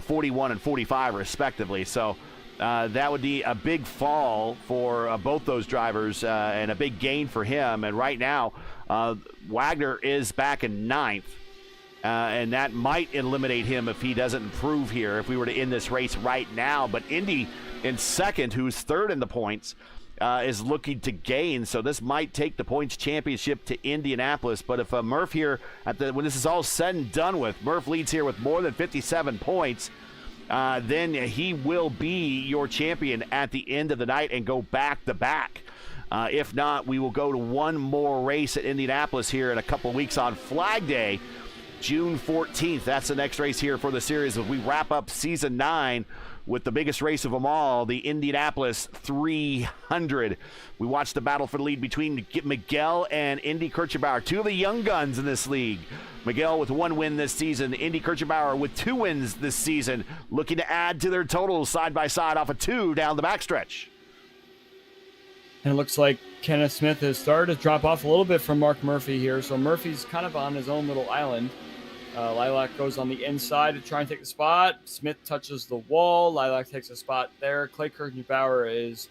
41 and 45 respectively. So that would be a big fall for both those drivers and a big gain for him. And right now, Wagner is back in 9th, and that might eliminate him if he doesn't improve here, if we were to end this race right now. But Indy in 2nd, who's 3rd in the points, is looking to gain, so this might take the points championship to Indianapolis. But if Murph here, when this is all said and done with, Murph leads here with more than 57 points, then he will be your champion at the end of the night and go back-to-back. If not, we will go to one more race at Indianapolis here in a couple weeks on Flag Day, June 14th. That's the next race here for the series as we wrap up Season 9 with the biggest race of them all, the Indianapolis 300. We watched the battle for the lead between Miguel and Indy Kirchenbauer, two of the young guns in this league. Miguel with 1 win this season, Indy Kirchenbauer with 2 wins this season, looking to add to their totals side by side off of 2 down the backstretch. And it looks like Kenneth Smith has started to drop off a little bit from Mark Murphy here. So Murphy's kind of on his own little island. Lilac goes on the inside to try and take the spot. Smith touches the wall. Lilac takes a spot there. Clay Kirchenbauer is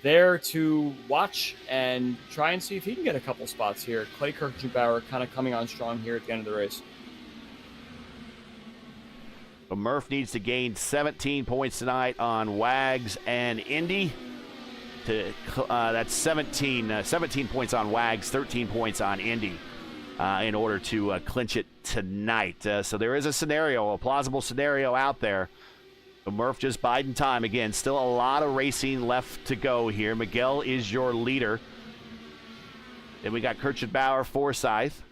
there to watch and try and see if he can get a couple spots here. Clay Kirchenbauer kind of coming on strong here at the end of the race. But Murph needs to gain 17 points tonight on Wags and Indy. That's 17 points on Wags, 13 points on Indy in order to clinch it tonight. So there is a plausible scenario out there. But Murph just biding time again. Still a lot of racing left to go here. Miguel is your leader. Then we got Kirchenbauer, Forsyth.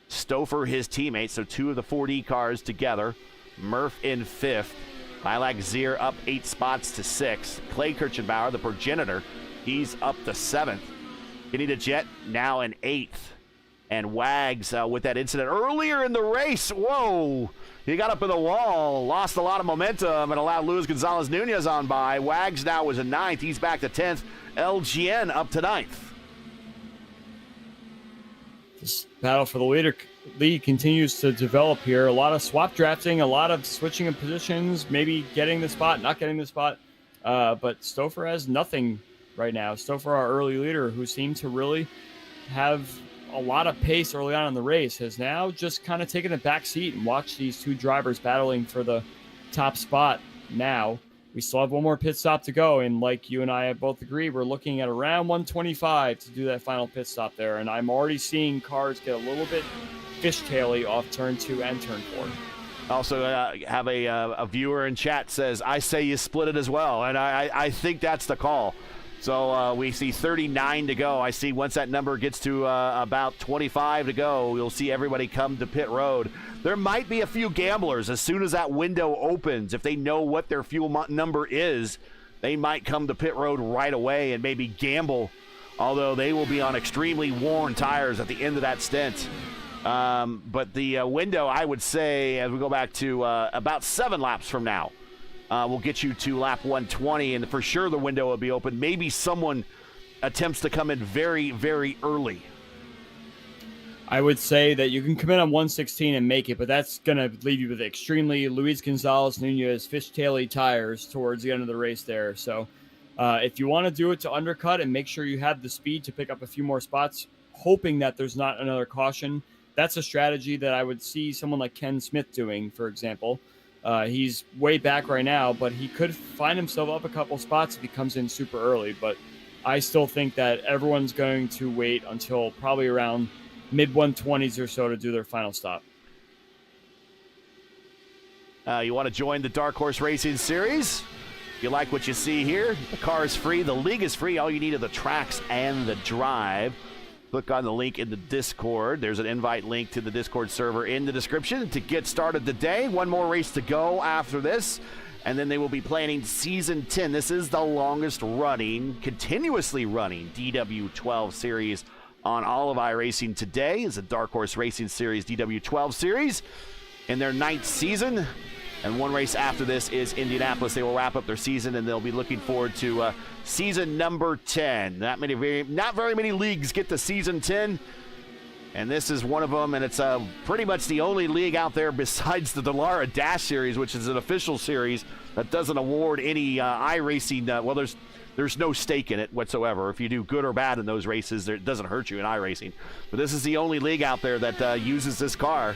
Stouffer, his teammate. So 2 of the 4D cars together. Murph in 5th. Lilac Zier up 8 spots to 6. Clay Kirchenbauer, the progenitor, he's up to 7th. Kenny the Jet now in 8th. And Wags with that incident earlier in the race. Whoa! He got up in the wall, lost a lot of momentum, and allowed Luis Gonzalez Nunez on by. Wags now was in 9th. He's back to 10th. LGN up to 9th. This battle for the lead continues to develop here. A lot of swap drafting, a lot of switching of positions, maybe getting the spot, not getting the spot. But Stouffer has nothing right now. Stouffer, our early leader, who seemed to really have a lot of pace early on in the race, has now just kind of taken a back seat and watched these 2 drivers battling for the top spot now. We still have one more pit stop to go, and like you and I have both agreed, we're looking at around 125 to do that final pit stop there, and I'm already seeing cars get a little bit fishtaily off turn 2 and turn 4. Also have a viewer in chat says, I say you split it as well, and I think that's the call. So we see 39 to go. I see once that number gets to about 25 to go, you'll see everybody come to pit road. There might be a few gamblers as soon as that window opens. If they know what their fuel number is, they might come to pit road right away and maybe gamble, although they will be on extremely worn tires at the end of that stint. But the window, I would say, as we go back to about 7 laps from now, will get you to lap 120, and for sure the window will be open. Maybe someone attempts to come in very, very early. I would say that you can come in on 116 and make it, but that's going to leave you with extremely Luis Gonzalez Nunez fishtaily tires towards the end of the race there. So if you want to do it to undercut and make sure you have the speed to pick up a few more spots, hoping that there's not another caution, that's a strategy that I would see someone like Ken Smith doing, for example. He's way back right now, but he could find himself up a couple spots if he comes in super early. But I still think that everyone's going to wait until probably around mid-120s or so to do their final stop. You want to join the Dark Horse Racing Series? If you like what you see here, the car is free, the league is free. All you need are the tracks and the drive. Click on the link in the Discord. There's an invite link to the Discord server in the description to get started today. One more race to go after this, and then they will be planning Season 10. This is the longest running, continuously running DW12 series on all of iRacing today. Is a Dark Horse Racing Series DW12 series in their 9th season. And one race after this is Indianapolis. They will wrap up their season, and they'll be looking forward to season number 10. Not very many leagues get to season 10, and this is one of them. And it's pretty much the only league out there besides the Dallara Dash Series, which is an official series that doesn't award any iRacing. Well, there's no stake in it whatsoever. If you do good or bad in those races, it doesn't hurt you in iRacing. But this is the only league out there that uses this car.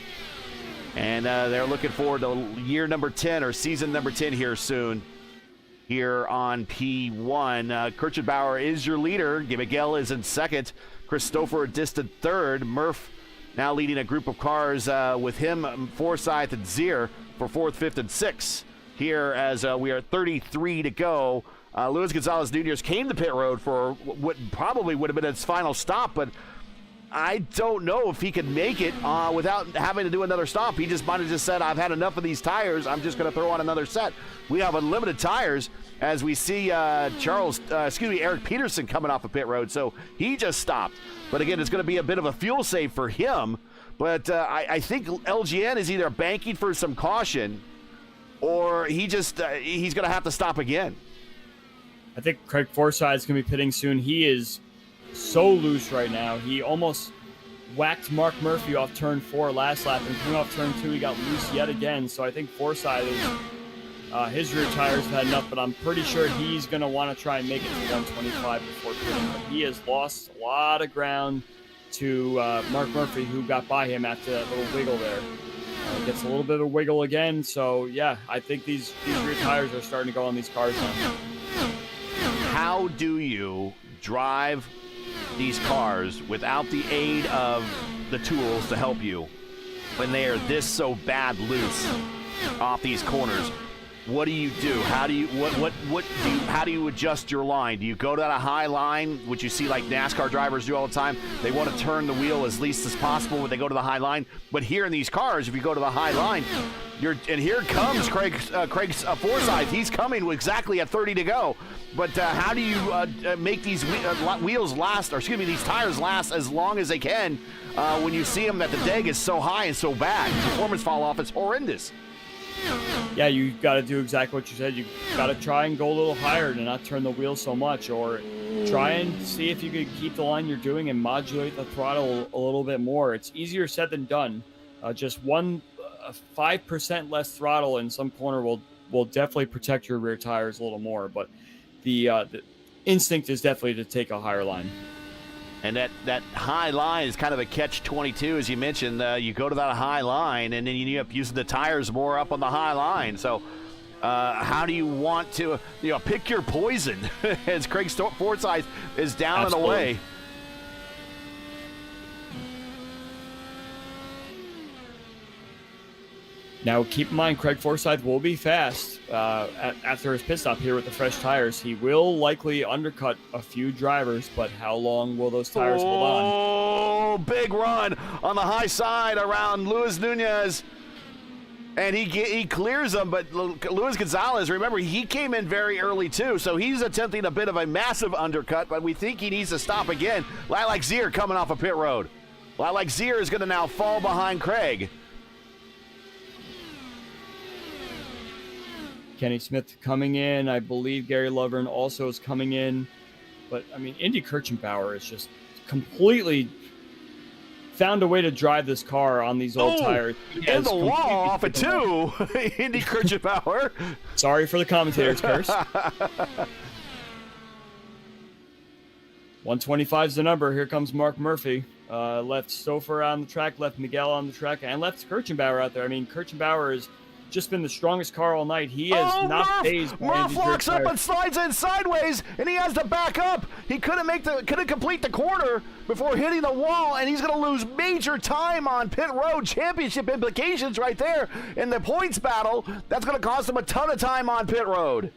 And they're looking forward to year number 10 or season number 10 here soon. here on P1. Kirchenbauer is your leader. Miguel is in second. Christopher a distant third. Murph now leading a group of cars with him, Forsyth and Zier for fourth, fifth, and sixth. Here as we are 33 to go. Luis Gonzalez Jr. came to pit road for what probably would have been his final stop, but I don't know if he could make it without having to do another stop. He just might have just said, I've had enough of these tires. I'm just going to throw on another set. We have unlimited tires as we see Eric Peterson coming off of pit road. So he just stopped. But again, it's going to be a bit of a fuel save for him. But I think LGN is either banking for some caution or he's going to have to stop again. I think Craig Forsyth is going to be pitting soon. He is so loose right now. He almost whacked Mark Murphy off turn 4 last lap, and coming off turn 2, he got loose yet again. So I think Forsyth is his rear tires have had enough, but I'm pretty sure he's going to want to try and make it to 125 before pitting. But he has lost a lot of ground to Mark Murphy, who got by him after that little wiggle there. Gets a little bit of wiggle again. So yeah, I think these rear tires are starting to go on these cars now. How do you drive these cars without the aid of the tools to help you when they are this so bad loose off these corners? What do you do? How do you how do you adjust your line? Do you go to that high line, which you see like NASCAR drivers do all the time? They want to turn the wheel as least as possible when they go to the high line. But here in these cars, if you go to the high line, and here comes Craig Forsyth. He's coming exactly at 30 to go. But how do you make these wheels last, or excuse me, these tires last as long as they can when you see them that the deg is so high and so bad? Performance fall off is horrendous. Yeah, you got to do exactly what you said. You got to try and go a little higher to not turn the wheel so much, or try and see if you could keep the line you're doing and modulate the throttle a little bit more. It's easier said than done. Just 5% less throttle in some corner will definitely protect your rear tires a little more, but the instinct is definitely to take a higher line. And that high line is kind of a catch-22, as you mentioned. You go to that high line, and then you end up using the tires more up on the high line. So how do you want to pick your poison as Craig Forsyth is down and away? Now, keep in mind, Craig Forsyth will be fast after his pit stop here with the fresh tires. He will likely undercut a few drivers, but how long will those tires hold on? Oh, big run on the high side around Luis Nunez. And he clears them, but Luis Gonzalez, remember, he came in very early too, so he's attempting a bit of a massive undercut, but we think he needs to stop again. Lilac Zier coming off a pit road. Lilac Zier is going to now fall behind Craig. Kenny Smith coming in. I believe Gary Lovern also is coming in. But, I mean, Indy Kirchenbauer is just completely found a way to drive this car on these old tires. And the wall off it, too. Indy Kirchenbauer. Sorry for the commentator's curse. 125 is the number. Here comes Mark Murphy. Left Stouffer on the track, left Miguel on the track, and left Kirchenbauer out there. I mean, Kirchenbauer has just been the strongest car all night. He is not phased by Murph these locks tires. up and slides in sideways, and he has to back up. He couldn't complete the corner before hitting the wall, and he's going to lose major time on pit road. Championship implications right there in the points battle. That's going to cost him a ton of time on pit road.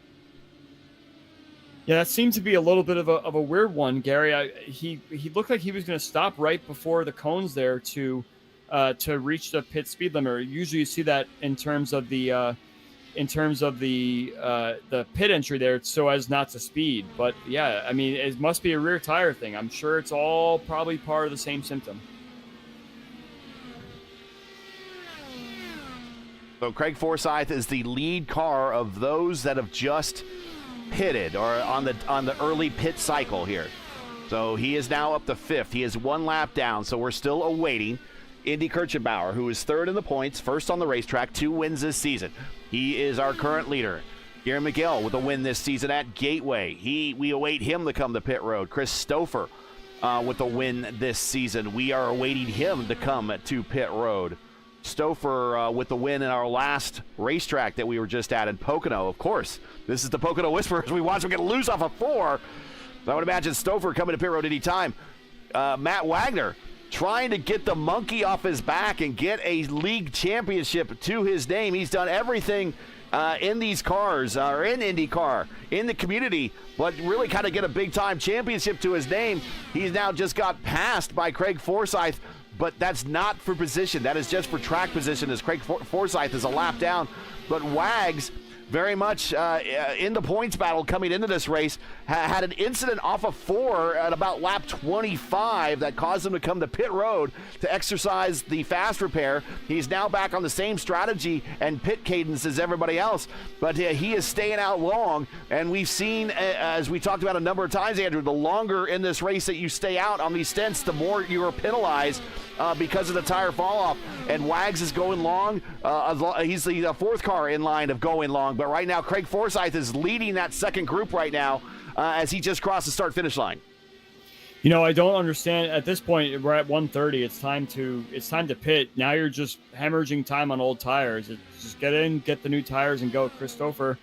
Yeah, that seemed to be a little bit of a weird one, Gary. He looked like he was going to stop right before the cones there to reach the pit speed limit. Usually, you see that in terms of the pit entry there, so as not to speed. But yeah, I mean, it must be a rear tire thing. I'm sure it's all probably part of the same symptom. So Craig Forsyth is the lead car of those that have just pitted or on the early pit cycle here. So he is now up to fifth. He is one lap down, so we're still awaiting Indy Kirchenbauer, who is third in the points, first on the racetrack, 2 wins this season. He is our current leader. Gary Miguel with a win this season at Gateway. We await him to come to pit road. Chris Stouffer with a win this season. We are awaiting him to come to pit road. Stouffer with the win in our last racetrack that we were just at in Pocono. Of course, this is the Pocono Whisperers. We watch them get loose off a 4. So I would imagine Stouffer coming to pit road any time. Matt Wagner trying to get the monkey off his back and get a league championship to his name. He's done everything in these cars, or in IndyCar, in the community, but really kind of get a big-time championship to his name. He's now just got passed by Craig Forsyth, but that's not for position. That is just for track position, as Craig Forsyth is a lap down. But Wags, very much in the points battle coming into this race, had an incident off of 4 at about lap 25 that caused him to come to pit road to exercise the fast repair. He's now back on the same strategy and pit cadence as everybody else, but he is staying out long, and we've seen, as we talked about a number of times, Andrew, the longer in this race that you stay out on these stints, the more you are penalized because of the tire fall off. And Wags is going long. He's the 4th car in line of going long, but right now Craig Forsyth is leading that second group right now as he just crossed the start-finish line. You know, I don't understand. At this point, we're at 1:30. It's time to pit. Now you're just hemorrhaging time on old tires. Just get in, get the new tires, and go. Christopher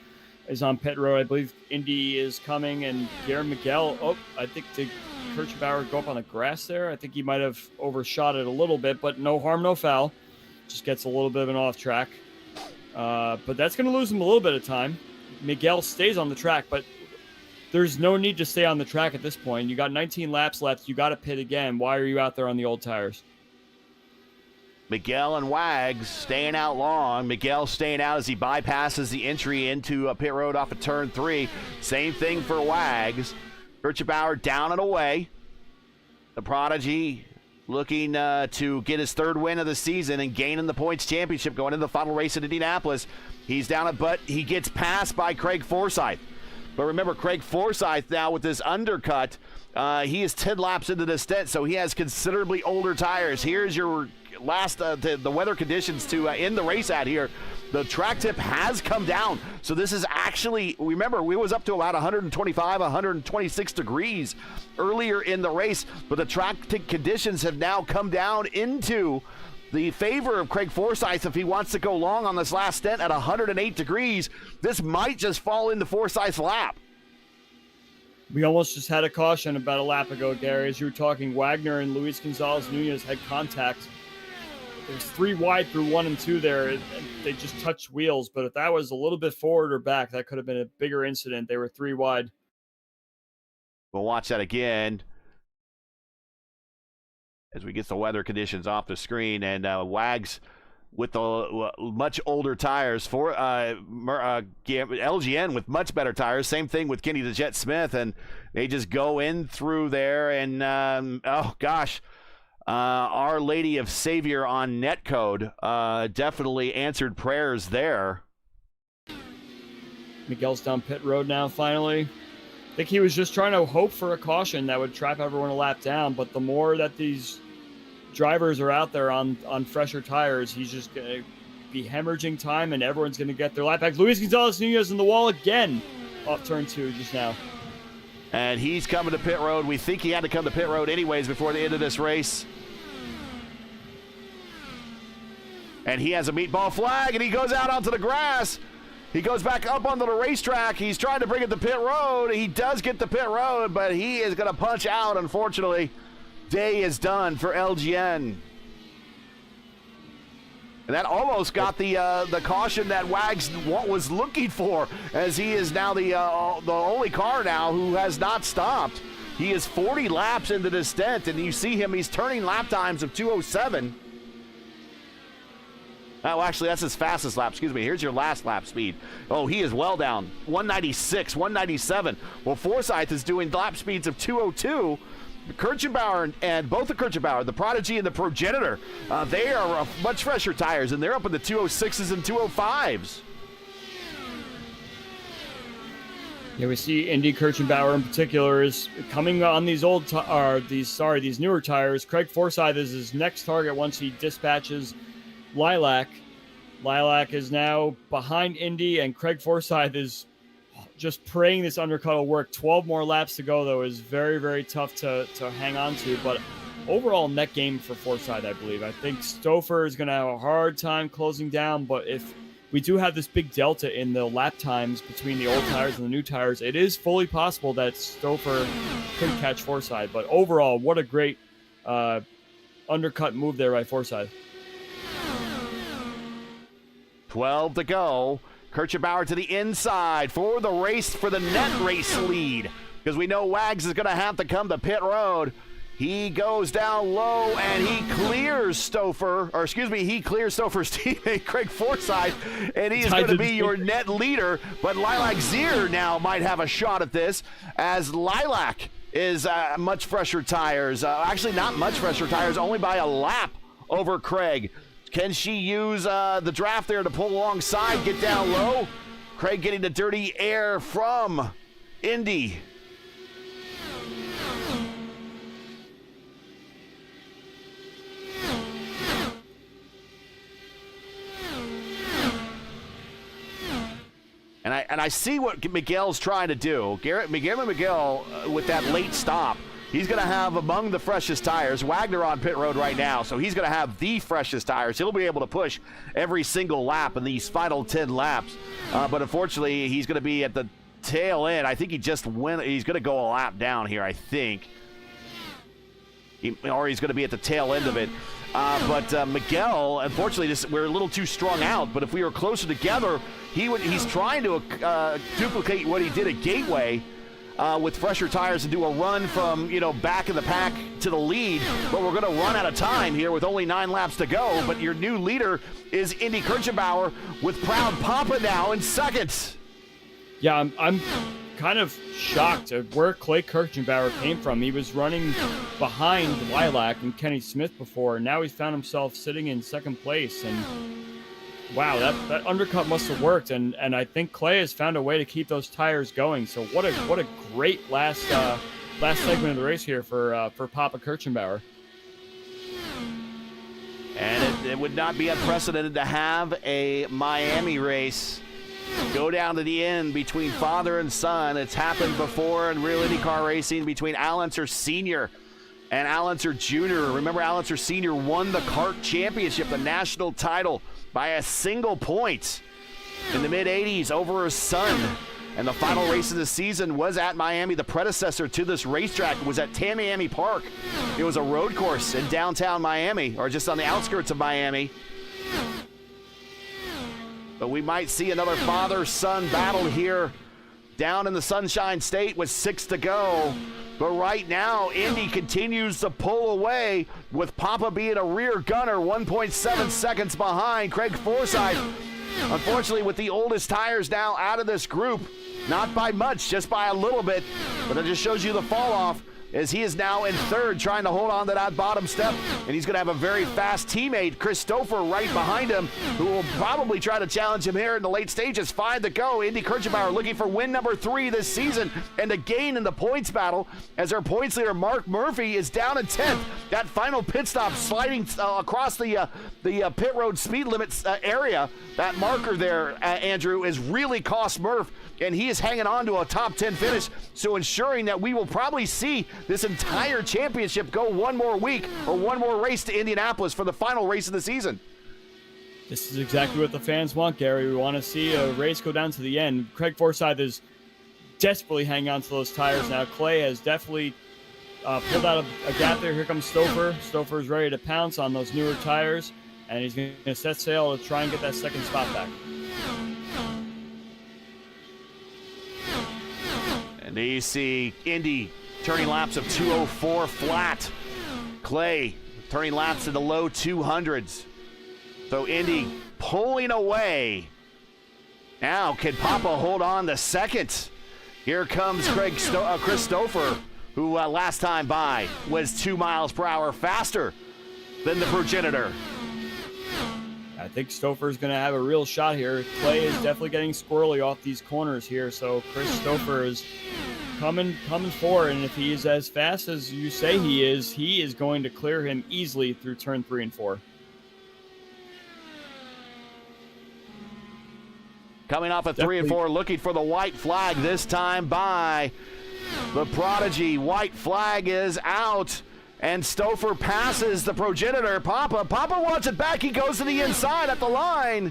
is on pit road. I believe Indy is coming, and Guillermo Miguel. Oh, I think did Kirchbauer go up on the grass there? I think he might have overshot it a little bit, but no harm, no foul. Just gets a little bit of an off track. But that's going to lose him a little bit of time. Miguel stays on the track, but there's no need to stay on the track at this point. You got 19 laps left. You got to pit again. Why are you out there on the old tires? Miguel and Wags staying out long. Miguel staying out as he bypasses the entry into a pit road off of turn 3. Same thing for Wags. Kirchbauer down and away. The Prodigy looking to get his 3rd win of the season and gaining the points championship going into the final race in Indianapolis. He's down it, but he gets passed by Craig Forsyth. But remember, Craig Forsyth now with this undercut, he is 10 laps into the stint, so he has considerably older tires. Here's your last, the weather conditions to end the race at here. The track tip has come down, so this is actually, remember, we was up to about 125, 126 degrees earlier in the race, but the track tip conditions have now come down into the favor of Craig Forsyth if he wants to go long on this last stint at 108 degrees. This might just fall into Forsyth's lap. We almost just had a caution about a lap ago, Gary. As you were talking, Wagner and Luis Gonzalez Nunez had contact. There's 3 wide through 1 and 2 there, and they just touched wheels. But if that was a little bit forward or back, that could have been a bigger incident. They were 3 wide. We'll watch that again as we get the weather conditions off the screen, and Wags with the much older tires for LGN with much better tires. Same thing with Kenny the Jet Smith, and they just go in through there, and Our Lady of Savior on netcode definitely answered prayers there. Miguel's down pit road now, finally. I think he was just trying to hope for a caution that would trap everyone a lap down, but the more that these drivers are out there on fresher tires, he's just going to be hemorrhaging time, and everyone's going to get their lap back. Luis Gonzalez Nunez in the wall again off turn 2 just now. And he's coming to pit road. We think he had to come to pit road anyways before the end of this race. And he has a meatball flag, and he goes out onto the grass. He goes back up onto the racetrack. He's trying to bring it to pit road. He does get to pit road, but he is going to punch out, unfortunately. Day is done for LGN. And that almost got the caution that Wags was looking for, as he is now the only car now who has not stopped. He is 40 laps into this stint, and you see him, he's turning lap times of 2:07. Oh, actually, that's his fastest lap. Excuse me. Here's your last lap speed. Oh, he is well down. 196, 197. Well, Forsyth is doing lap speeds of 2:02. Kirchbauer and both the Kirchbauer, the Prodigy and the Progenitor, they are much fresher tires, and they're up in the 206s and 205s. Yeah, we see Indy Kirchbauer in particular is coming on these these newer tires. Craig Forsyth is his next target once he dispatches Lilac. Lilac is now behind Indy, and Craig Forsyth is just praying this undercut will work. 12 more laps to go, though, is very, very tough to hang on to. But overall net game for Forsythe, I believe. I think Stouffer is going to have a hard time closing down, but if we do have this big delta in the lap times between the old tires and the new tires, it is fully possible that Stouffer could catch Forsythe. But overall, what a great undercut move there by Forsythe. 12 to go. Kirchenbauer to the inside for the race, for the net race lead, because we know Wags is going to have to come to pit road. He goes down low and he clears Stouffer's teammate Craig Forsythe, and he is going to be your net leader. But Lilac Zier now might have a shot at this, as Lilac is much fresher tires. Actually, not much fresher tires, only by a lap over Craig. Can she use the draft there to pull alongside, get down low? Craig getting the dirty air from Indy. And I see what Miguel's trying to do. Miguel, with that late stop, he's going to have among the freshest tires. Wagner on pit road right now, so he's going to have the freshest tires. He'll be able to push every single lap in these final 10 laps. But unfortunately, he's going to be at the tail end. I think he just went. He's going to go a lap down here, I think. Or he's going to be at the tail end of it. But Miguel, unfortunately, we're a little too strung out. But if we were closer together, he's trying to duplicate what he did at Gateway with fresher tires and do a run from back in the pack to the lead. But we're going to run out of time here with only 9 laps to go. But your new leader is Indy Kirchenbauer with Proud Papa now in second. Yeah, I'm kind of shocked at where Clay Kirchenbauer came from. He was running behind Lilac and Kenny Smith before, and now he's found himself sitting in second place. And wow, that undercut must have worked. And I think Clay has found a way to keep those tires going. So what a great last segment of the race here for Papa Kirchenbauer. And it would not be unprecedented to have a Miami race go down to the end between father and son. It's happened before in real IndyCar racing between Al Unser Sr. and Al Unser Jr. Remember, Al Unser Sr. won the kart championship, the national title, by a single point in the mid-'80s over his son. And the final race of the season was at Miami. The predecessor to this racetrack was at Tamiami Park. It was a road course in downtown Miami, or just on the outskirts of Miami. But we might see another father-son battle here down in the Sunshine State with 6 to go. But right now, Indy continues to pull away, with Papa being a rear gunner, 1.7 seconds behind Craig Forsythe. Unfortunately, with the oldest tires now out of this group, not by much, just by a little bit, but it just shows you the fall off, as he is now in third, trying to hold on to that bottom step. And he's going to have a very fast teammate, Chris Stouffer, right behind him, who will probably try to challenge him here in the late stages. 5 to go. Indy Kirchenbauer looking for win number 3 this season and a gain in the points battle, as our points leader, Mark Murphy, is down in 10th. That final pit stop sliding across the pit road speed limits area, that marker there, Andrew, is really cost Murph, and he is hanging on to a top 10 finish, so ensuring that we will probably see this entire championship go one more week or one more race to Indianapolis for the final race of the season. This is exactly what the fans want, Gary. We want to see a race go down to the end. Craig Forsythe is desperately hanging on to those tires now. Clay has definitely pulled out a gap there. Here comes Stouffer. Stouffer is ready to pounce on those newer tires, and he's going to set sail to try and get that second spot back. And you see Indy turning laps of 2:04 flat. Clay turning laps in the low 200s. So Indy pulling away. Now can Papa hold on to second? Here comes Chris Stouffer, who last time by was 2 miles per hour faster than the progenitor. I think Stouffer's going to have a real shot here. Clay is definitely getting squirrely off these corners here, so Chris Stouffer is coming forward, and if he is as fast as you say he is going to clear him easily through turn 3 and 4. Coming off of 3 and 4, looking for the white flag this time by the Prodigy. White flag is out, And Stouffer passes the progenitor, Papa. Papa wants it back. He goes to the inside at the line.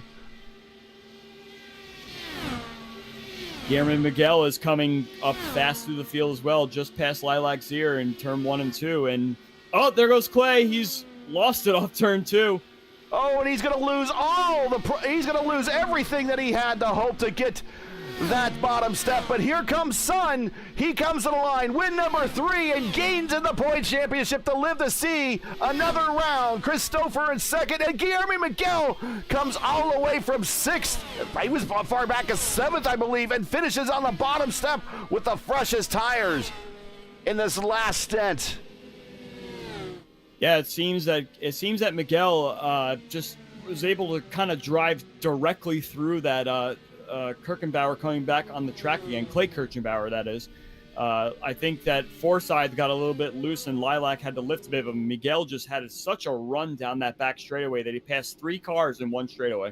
Guillermo Miguel is coming up fast through the field as well, just past Lilac Zier in turn 1 and 2. And, oh, there goes Clay. He's lost it off turn 2. Oh, and he's going to lose he's going to lose everything that he had to hope to get that bottom step. But here comes Sun. He comes to the line, win number 3, and gains in the point championship to live to see another round. Christopher in second, and Guillermo Miguel comes all the way from 6th. He was far back as 7th, I believe, and finishes on the bottom step with the freshest tires in this last stint. Yeah, it seems that Miguel just was able to kind of drive directly through that Kirchenbauer coming back on the track again, Clay Kirchenbauer, that is. I think that Forsyth got a little bit loose and Lilac had to lift a bit, but Miguel just had such a run down that back straightaway that he passed 3 cars in one straightaway.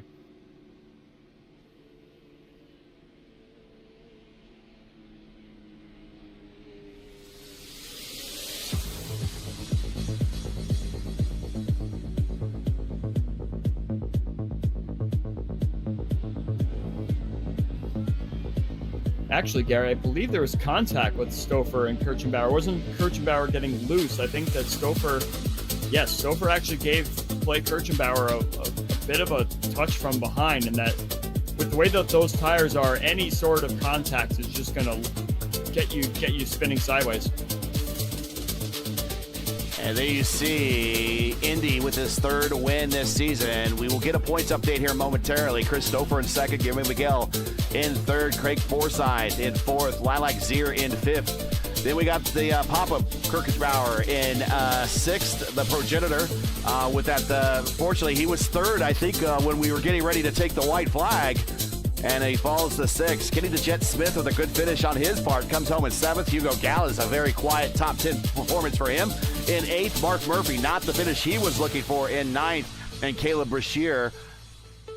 Actually, Gary, I believe there was contact with Stouffer and Kirchenbauer. Wasn't Kirchenbauer getting loose? I think that Stouffer actually gave Clay Kirchenbauer a bit of a touch from behind, and that with the way that those tires are, any sort of contact is just going to get you spinning sideways. And there you see Indy with his 3rd win this season. We will get a points update here momentarily. Christopher in 2nd, Guillermo Miguel in 3rd, Craig Forsyth in 4th, Lilac Zier in 5th. Then we got the Papa Kirchenbauer in 6th, the progenitor. With that, fortunately, he was 3rd, I think, when we were getting ready to take the white flag. And he falls to 6th. Kenny the Jet Smith with a good finish on his part comes home in 7th. Hugo Gallas, a very quiet top 10 performance for him. In 8th, Mark Murphy, not the finish he was looking for, in 9th. And Caleb Brashear,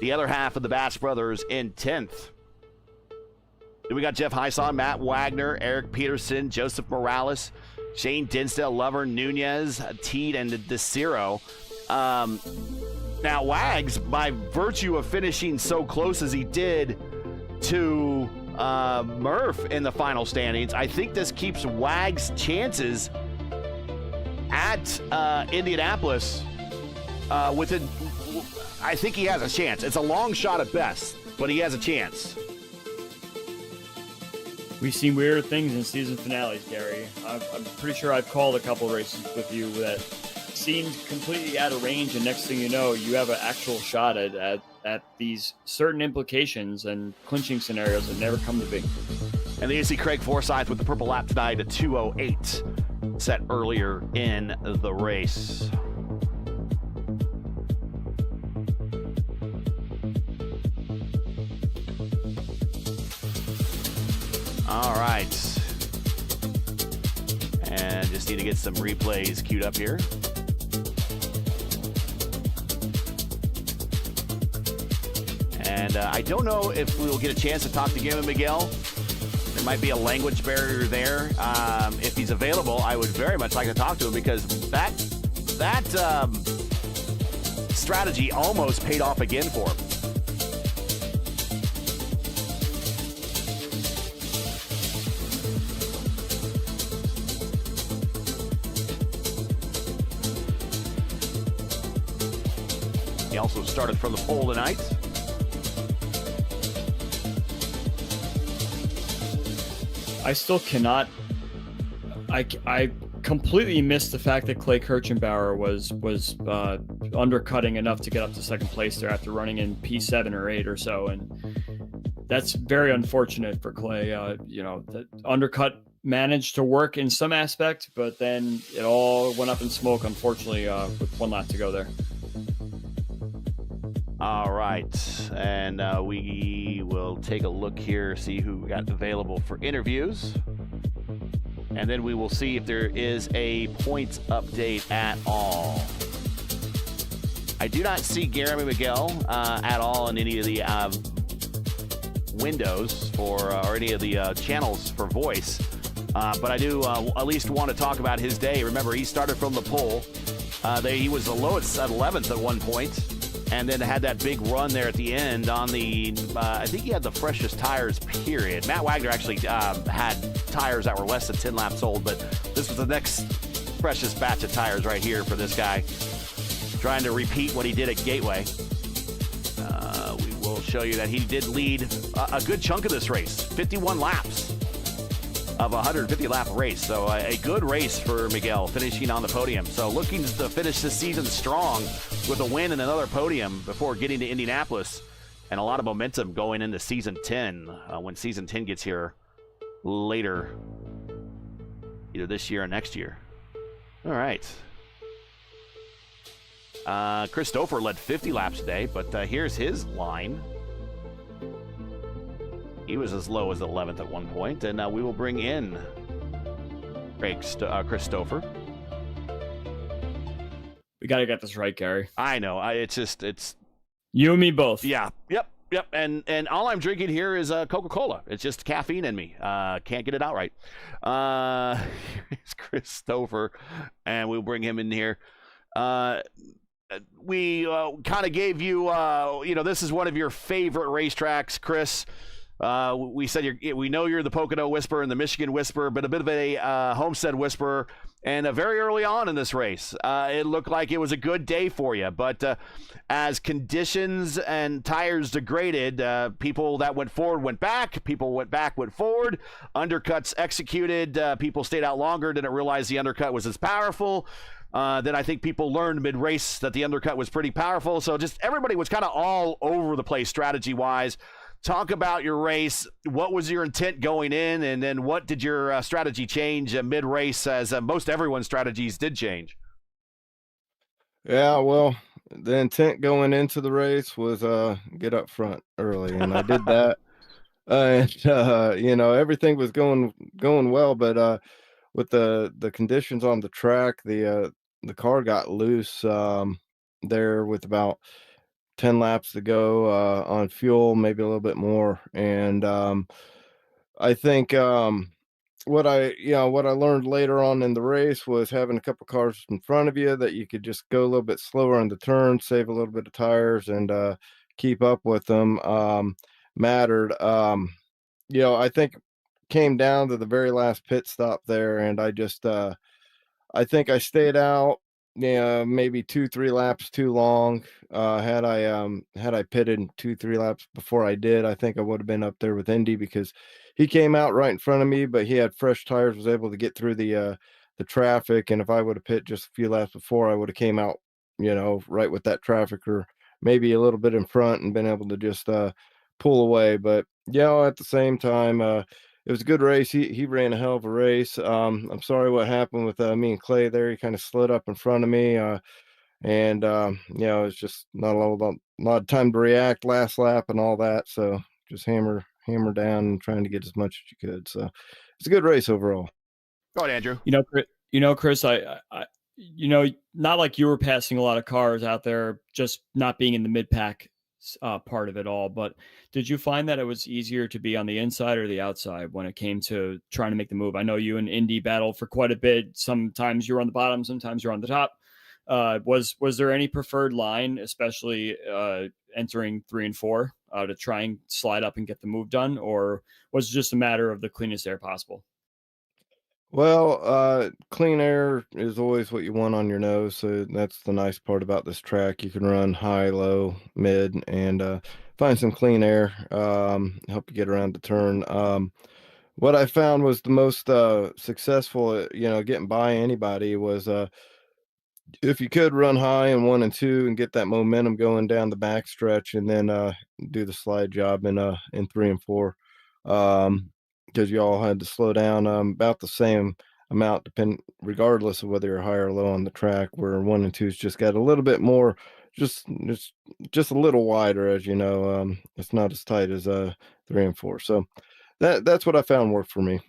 the other half of the Bass brothers, in 10th. Then we got Jeff Hyson, Matt Wagner, Eric Peterson, Joseph Morales, Shane Dinsdale, Lover, Nunez, Teed, and DeCiro. Now, Wags, by virtue of finishing so close as he did to Murph in the final standings, I think this keeps Wags' chances at Indianapolis within. I think he has a chance. It's a long shot at best, but he has a chance. We've seen weird things in season finales, Gary. I'm pretty sure I've called a couple races with you that seemed completely out of range, and next thing you know, you have an actual shot at these certain implications and clinching scenarios that never come to be. And then you see Craig Forsyth with the purple lap tonight at 2:08, set earlier in the race. All right. And just need to get some replays queued up here. And I don't know if we will get a chance to talk to Guillermo Miguel. There might be a language barrier there. If he's available, I would very much like to talk to him, because that strategy almost paid off again for him. He also started from the pole tonight. I still cannot. I completely missed the fact that Clay Kirchenbauer was undercutting enough to get up to 2nd place there after running in P7 or 8 or so, and that's very unfortunate for Clay. That undercut managed to work in some aspect, but then it all went up in smoke, unfortunately, with 1 lap to go there. All right, and we will take a look here, see who got available for interviews, and then we will see if there is a points update at all. I do not see Guillermo Miguel at all in any of the windows for or any of the channels for voice. But I do at least want to talk about his day. Remember, he started from the pole. He was the lowest at 11th at one point, and then had that big run there at the end on the, I think he had the freshest tires, period. Matt Wagner actually had tires that were less than 10 laps old, but this was the next freshest batch of tires right here for this guy, trying to repeat what he did at Gateway. We will show you that he did lead a good chunk of this race, 51 laps of a 150-lap race. So a good race for Miguel, finishing on the podium. So looking to finish this season strong with a win and another podium before getting to Indianapolis, and a lot of momentum going into Season 10 when Season 10 gets here later, either this year or next year. All right. Chris Stouffer led 50 laps today, but here's his line. He was as low as 11th at one point, and we will bring in Chris Stouffer. We got to get this right, Gary. I know. It's you and me both. Yeah. Yep. And all I'm drinking here is Coca-Cola. It's just caffeine in me. Can't get it out right. Here's Chris Stouffer, and we'll bring him in here. We kind of gave you, this is one of your favorite racetracks, Chris. We said we know you're the Pocono Whisperer and the Michigan Whisperer, but a bit of a Homestead Whisperer. And very early on in this race, it looked like it was a good day for you. But as conditions and tires degraded, people that went forward went back. People went back, went forward. Undercuts executed. People stayed out longer, didn't realize the undercut was as powerful. Then I think people learned mid-race that the undercut was pretty powerful. So just everybody was kind of all over the place strategy-wise. Talk about your race. What was your intent going in, and then what did your strategy change mid-race, as most everyone's strategies did change? Yeah, well, the intent going into the race was get up front early, and I did that. And everything was going well, but with the conditions on the track, the car got loose there with about 10 laps to go on fuel, maybe a little bit more. And I think what I learned later on in the race was having a couple cars in front of you that you could just go a little bit slower on the turn, save a little bit of tires, and keep up with them mattered. I think came down to the very last pit stop there, and I just I think I stayed out maybe 2-3 laps too long. Had I pitted 2-3 laps before I did, I think I would have been up there with Indy, because he came out right in front of me, but he had fresh tires, was able to get through the traffic. And if I would have pit just a few laps before, I would have came out right with that traffic, or maybe a little bit in front, and been able to just pull away. But at the same time, it was a good race. He ran a hell of a race. I'm sorry what happened with me and Clay there. He kind of slid up in front of me, and it was just not a lot of time to react last lap and all that. So just hammer down and trying to get as much as you could. So it's a good race overall. Go ahead, Andrew. Chris, I not like you were passing a lot of cars out there, just not being in the mid pack part of it all, but did you find that it was easier to be on the inside or the outside when it came to trying to make the move? I know you and Indy battled for quite a bit. Sometimes you're on the bottom, sometimes you're on the top. Was there any preferred line, especially entering 3 and 4, to try and slide up and get the move done, or was it just a matter of the cleanest air possible? Well, clean air is always what you want on your nose. So that's the nice part about this track. You can run high, low, mid, and find some clean air, help you get around the turn. What I found was the most successful at, getting by anybody was if you could run high in 1 and 2 and get that momentum going down the back stretch, and then do the slide job in 3 and 4. Because you all had to slow down about the same amount, regardless of whether you're high or low on the track, where 1 and 2's just got a little bit more, just a little wider, as you know. It's not as tight as 3 and 4. So that's what I found worked for me.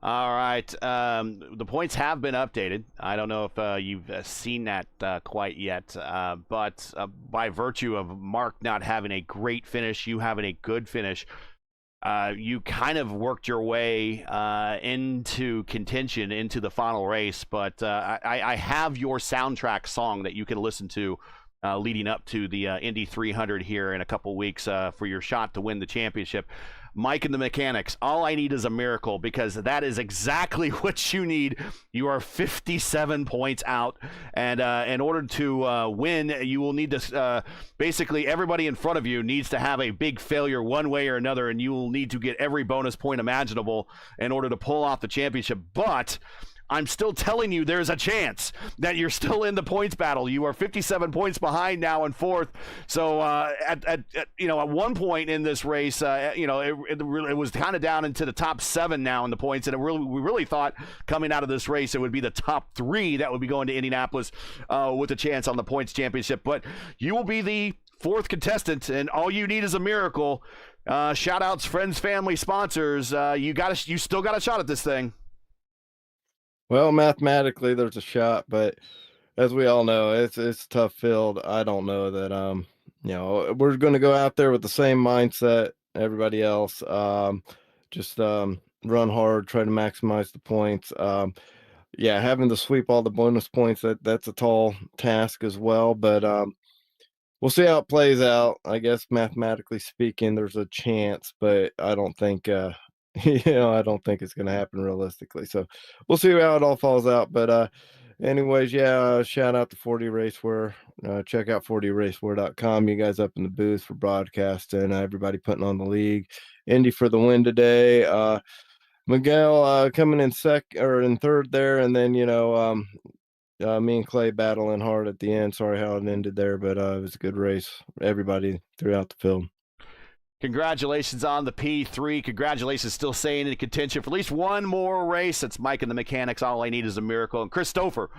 All right. The points have been updated. I don't know if you've seen that quite yet, but by virtue of Mark not having a great finish, you having a good finish, you kind of worked your way into contention into the final race. But I have your soundtrack song that you can listen to leading up to the Indy 300 here in a couple weeks for your shot to win the championship. Mike and the Mechanics, all I need is a miracle, because that is exactly what you need. You are 57 points out, and in order to win, you will need to basically everybody in front of you needs to have a big failure one way or another, and you will need to get every bonus point imaginable in order to pull off the championship. But I'm still telling you there's a chance that you're still in the points battle. You are 57 points behind now in fourth. So at one point in this race, it was kind of down into the top 7 now in the points, and we really thought coming out of this race it would be the top 3 that would be going to Indianapolis with a chance on the points championship. But you will be the 4th contestant, and all you need is a miracle. Shout outs, friends, family, sponsors. You still got a shot at this thing. Well, mathematically, there's a shot, but as we all know, it's a tough field. I don't know that we're going to go out there with the same mindset everybody else. Just run hard, try to maximize the points. Having to sweep all the bonus points, that's a tall task as well. But we'll see how it plays out. I guess mathematically speaking, there's a chance, but I don't think I don't think it's going to happen realistically. So we'll see how it all falls out. But anyways, shout out to 40 Racewear. Check out 40racewear.com. You guys up in the booth for broadcasting, everybody putting on the league. Indy for the win today. Miguel coming in third there, and then me and Clay battling hard at the end. Sorry how it ended there, but it was a good race. Everybody throughout the field. Congratulations on the P3. Congratulations still staying in contention for at least one more race. It's Mike and the Mechanics. All I need is a miracle. And Christopher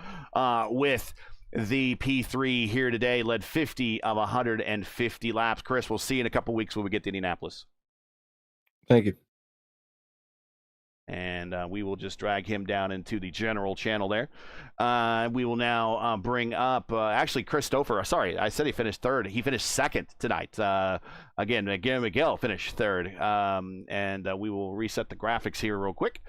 with the P3 here today led 50 of 150 laps. Chris, we'll see you in a couple weeks when we get to Indianapolis. Thank you. And we will just drag him down into the general channel there. We will now bring up, actually, Christopher. Sorry, I said he finished third. He finished second tonight. Again, Miguel finished third. And we will reset the graphics here real quick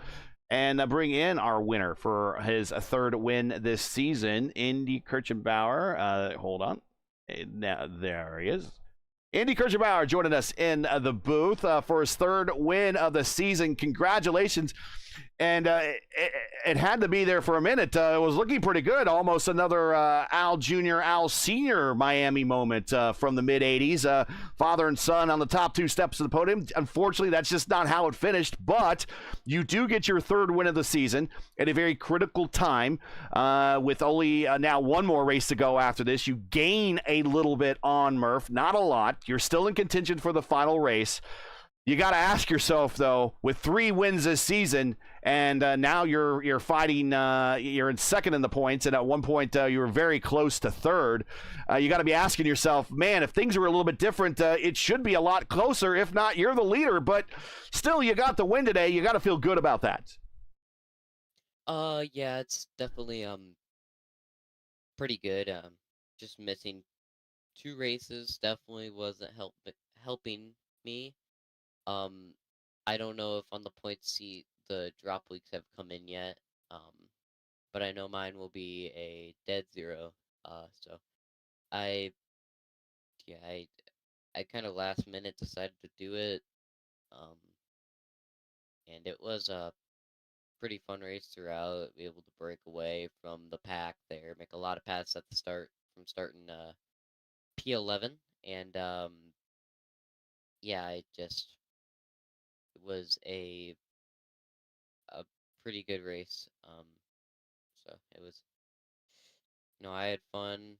and bring in our winner for his third win this season, Indy Kirchenbauer. Hold on. Now, there he is. Indy Kirchenbauer joining us in the booth for his third win of the season. Congratulations. And it had to be there for a minute. It was looking pretty good. Almost another Al Jr., Al Sr. Miami moment from the mid-'80s. Father and son on the top 2 steps of the podium. Unfortunately, that's just not how it finished. But you do get your third win of the season at a very critical time. With only now one more race to go after this, you gain a little bit on Murph. Not a lot. You're still in contention for the final race. You got to ask yourself, though, with 3 wins this season, and now you're fighting, you're in second in the points, and at one point you were very close to third. You got to be asking yourself, man, if things were a little bit different, it should be a lot closer. If not, you're the leader, but still, you got the win today. You got to feel good about that. Yeah, it's definitely pretty good. Just missing 2 races definitely wasn't helping me. I don't know if on the points sheet the drop weeks have come in yet. But I know mine will be a dead 0. So I kind of last minute decided to do it. And it was a pretty fun race throughout. Be able to break away from the pack there, make a lot of passes at the start from starting P11, and it was a pretty good race. So it was, I had fun.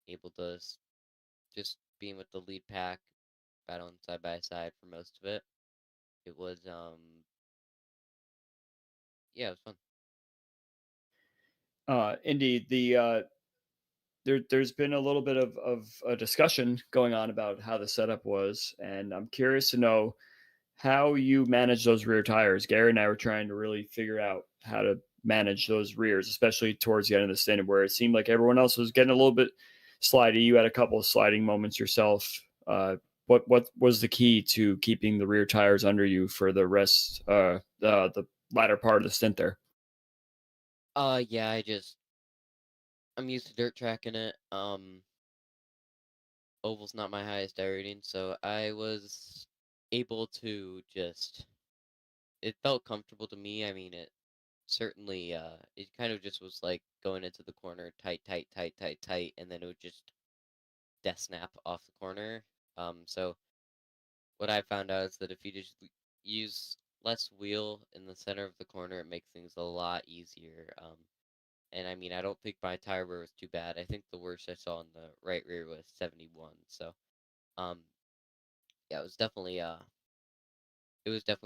Able to just being with the lead pack, battling side by side for most of it. It was it was fun. Indy, there's been a little bit of a discussion going on about how the setup was, and I'm curious to know how you manage those rear tires. Gary and I were trying to really figure out how to manage those rears, especially towards the end of the stint where it seemed like everyone else was getting a little bit slidey. You had a couple of sliding moments yourself what was the key to keeping the rear tires under you for the rest, the latter part of the stint there? Yeah, I'm used to dirt tracking it. Oval's not my highest tire rating, so I was able to just. It felt comfortable to me. I mean, it certainly, it kind of just was like going into the corner tight, tight, tight, tight, tight, and then it would just death snap off the corner. So what I found out is that if you just use less wheel in the center of the corner, it makes things a lot easier. And I mean, I don't think my tire wear was too bad. I think the worst I saw in the right rear was 71. So, um, yeah, it was definitely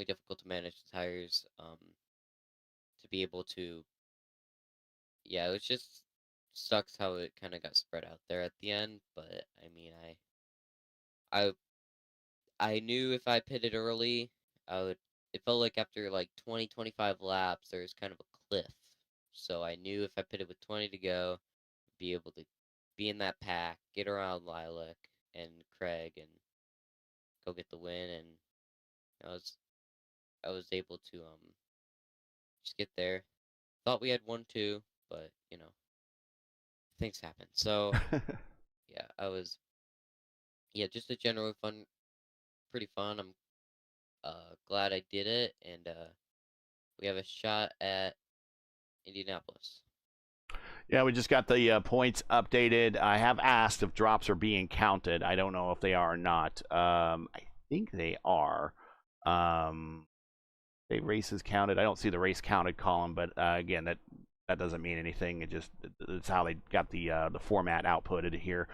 difficult to manage the tires. To be able to, yeah, it was just sucks how it kind of got spread out there at the end. But I mean, I I knew if I pitted early, I would. It felt like after like 20, 25 laps, there was kind of a cliff. So I knew if I pitted with 20 to go, be able to be in that pack, get around Lilac and Craig, and go get the win. And I was I was able to just get there. Thought we had 1-2, but things happen. So yeah, just a general pretty fun. I'm glad I did it, and we have a shot at Indianapolis. Yeah, we just got the points updated. I have asked if drops are being counted. I don't know if they are or not. I think they are. The races counted. I don't see the race counted column, but again, that doesn't mean anything. It's how they got the format outputted here.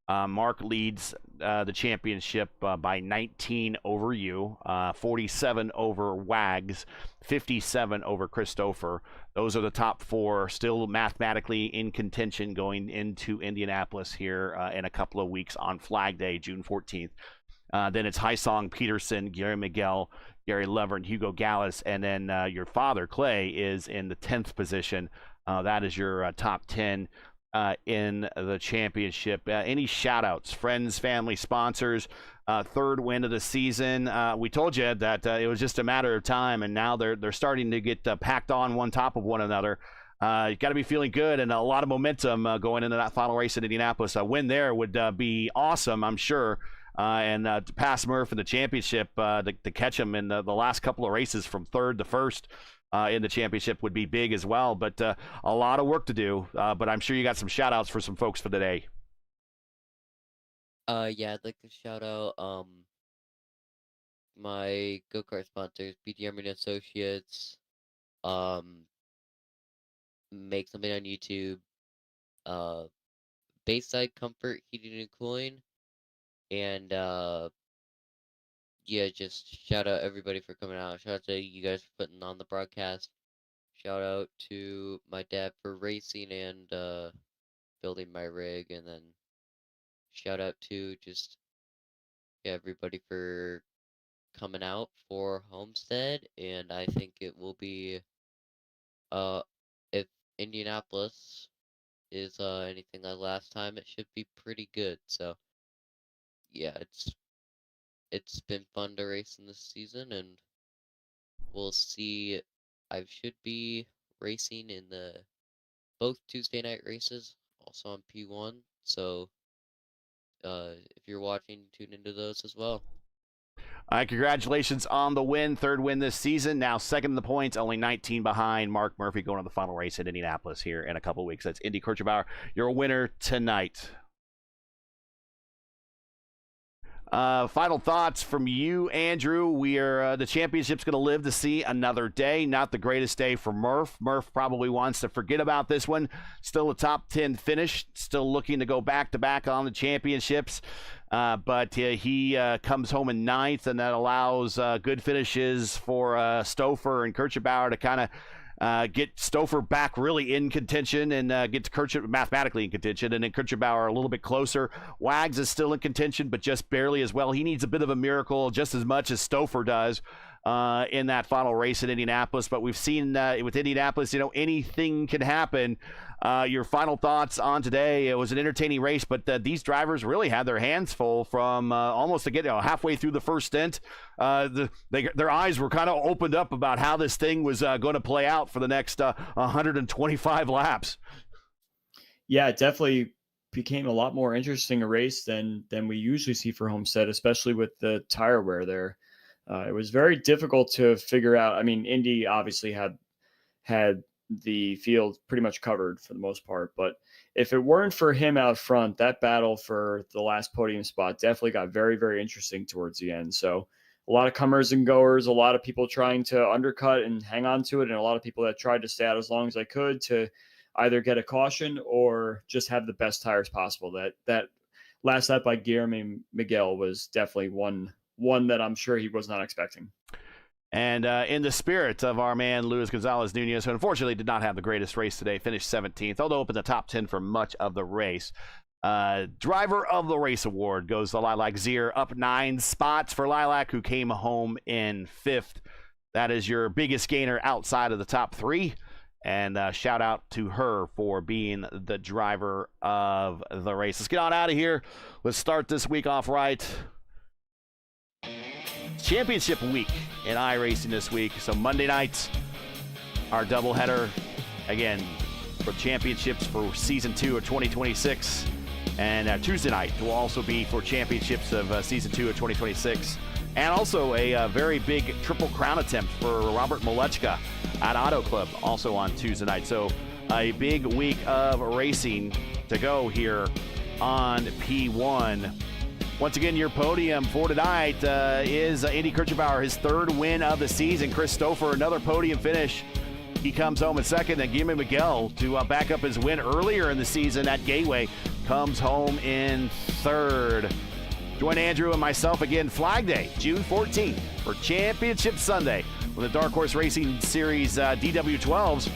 Mark leads the championship by 19 over you, 47 over Wags, 57 over Christopher. Those are the top four, still mathematically in contention going into Indianapolis here in a couple of weeks on Flag Day, June 14th. Then it's Haisong Peterson, Gary Miguel, Gary Levern, Hugo Gallas, and then your father, Clay, is in the 10th position. That is your top 10 in the championship. Any shout-outs, friends, family, sponsors, third win of the season? We told you that it was just a matter of time, and now they're starting to get packed on one top of one another. You got to be feeling good and a lot of momentum going into that final race in Indianapolis. A win there would be awesome, I'm sure. And to pass Murph in the championship, to catch him in the last couple of races from third to first in the championship would be big as well. But a lot of work to do. But I'm sure you got some shout outs for some folks for today. Yeah, I'd like to shout out my go-kart sponsors, BG Army and Associates, Make Something on YouTube, Bayside Comfort Heating and Cooling, and yeah, just shout out everybody for coming out. Shout out to you guys for putting on the broadcast. Shout out to my dad for racing and building my rig, and then shout out to just everybody for coming out for Homestead. And I think it will be if Indianapolis is anything like last time, it should be pretty good. So yeah, it's been fun to race in this season, and we'll see. I should be racing in both Tuesday night races, also on P1. So if you're watching, tune into those as well. All right, congratulations on the win. Third win this season. Now second in the points, only 19 behind Mark Murphy going to the final race in Indianapolis here in a couple of weeks. That's Indy Kirchbauer, your winner tonight. Final thoughts from you, Andrew. We are the championship's going to live to see another day. Not the greatest day for Murph. Murph probably wants to forget about this one. Still a top 10 finish. Still looking to go back to back on the championships. But he comes home in ninth, and that allows good finishes for Stouffer and Kirchbauer to kind of get Stouffer back really in contention and get to Kirchbauer mathematically in contention, and then Kirchbauer a little bit closer. Wags is still in contention, but just barely as well. He needs a bit of a miracle just as much as Stouffer does in that final race in Indianapolis. But we've seen with Indianapolis, anything can happen. Your final thoughts on today? It was an entertaining race, but these drivers really had their hands full from almost to get halfway through the first stint. Their eyes were kind of opened up about how this thing was going to play out for the next 125 laps. Yeah, it definitely became a lot more interesting a race than we usually see for Homestead, especially with the tire wear there. It was very difficult to figure out. I mean, Indy obviously had the field pretty much covered for the most part, but if it weren't for him out front, that battle for the last podium spot definitely got very, very interesting towards the end. So a lot of comers and goers, a lot of people trying to undercut and hang on to it, and a lot of people that tried to stay out as long as they could to either get a caution or just have the best tires possible. That last lap by Guillermo Miguel was definitely one that I'm sure he was not expecting. And in the spirit of our man, Luis Gonzalez Nunez, who unfortunately did not have the greatest race today, finished 17th, although opened the top 10 for much of the race. Driver of the Race Award goes to Lilac Zier, up 9 spots for Lilac, who came home in 5th. That is your biggest gainer outside of the top 3. And shout out to her for being the driver of the race. Let's get on out of here. Let's start this week off right. Championship week in iRacing this week. So Monday night, our doubleheader again for championships for season 2 of 2026, and Tuesday night will also be for championships of season 2 of 2026, and also a very big Triple Crown attempt for Robert Molechka at Auto Club also on Tuesday night. So a big week of racing to go here on P1. Once again, your podium for tonight is Andy Kirchenbauer, his 3rd win of the season. Chris Stouffer, another podium finish. He comes home in 2nd. And Guillermo Miguel, to back up his win earlier in the season at Gateway, comes home in 3rd. Join Andrew and myself again Flag Day, June 14th, for Championship Sunday, when the Dark Horse Racing Series DW12s,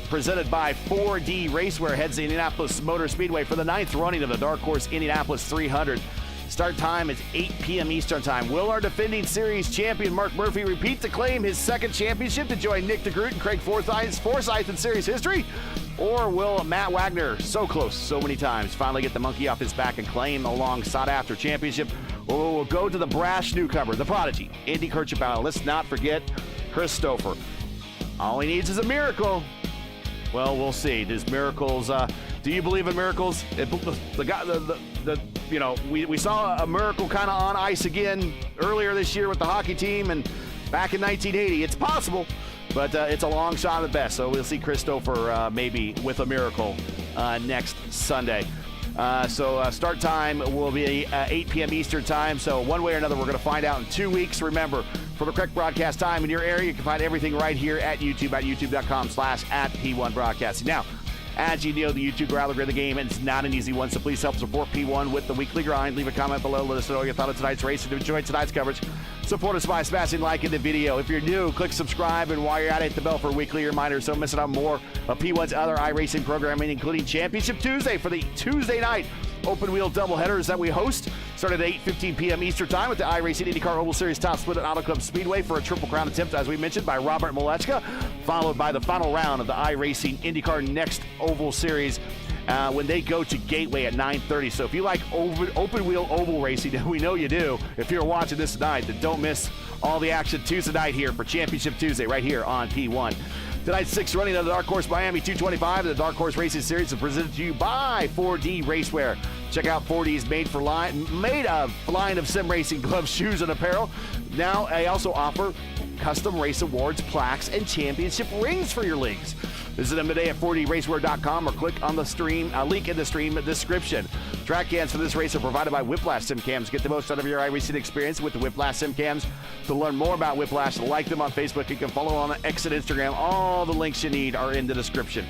presented by 4D Racewear, heads to Indianapolis Motor Speedway for the 9th running of the Dark Horse Indianapolis 300. Start time is 8 p.m. Eastern Time. Will our defending series champion Mark Murphy repeat to claim his 2nd championship to join Nick DeGroot and Craig Forsyth in series history? Or will Matt Wagner, so close so many times, finally get the monkey off his back and claim a long sought-after championship? Or we'll go to the brash newcomer, the prodigy, Andy Kirchenbauer. Let's not forget Chris Stouffer. All he needs is a miracle. Well, we'll see. Does miracles? Do you believe in miracles? We saw a miracle kind of on ice again earlier this year with the hockey team, and back in 1980. It's possible, but it's a long shot at best. So we'll see Chris Stouffer maybe with a miracle next Sunday. So start time will be 8 p.m. Eastern Time. So one way or another, we're going to find out in 2 weeks. Remember, for the correct broadcast time in your area, you can find everything right here at YouTube at youtube.com/@P1 Broadcasting. Now, as you know, the YouTube algorithm of the game, and it's not an easy one, so please help support P1 with the weekly grind. Leave a comment below. Let us know your thought of tonight's race and enjoy tonight's coverage. Support us by smashing like in the video. If you're new, click subscribe, and while you're at it, hit the bell for weekly reminders so missing out more of P1's other iRacing programming, including Championship Tuesday for the Tuesday night open wheel doubleheaders that we host. Started at 8:15 p.m. Eastern Time with the iRacing IndyCar Oval Series Top Split at Auto Club Speedway for a Triple Crown attempt, as we mentioned, by Robert Molechka, followed by the final round of the iRacing IndyCar Next Oval Series when they go to Gateway at 9:30. So if you like open wheel oval racing, and we know you do, if you're watching this tonight, then don't miss all the action Tuesday night here for Championship Tuesday right here on P1. Tonight's 6th running of the Dark Horse Miami 225 and the Dark Horse Racing Series is presented to you by 4D Racewear. Check out 4D's made of line of sim racing gloves, shoes, and apparel. Now, they also offer custom race awards, plaques, and championship rings for your leagues. Visit them today at 4dracewear.com or click on the link in the stream description. Track cams for this race are provided by Whiplash Sim Cams. Get the most out of your iRacing experience with the Whiplash Sim Cams. To learn more about Whiplash, like them on Facebook. You can follow on X and Instagram. All the links you need are in the description.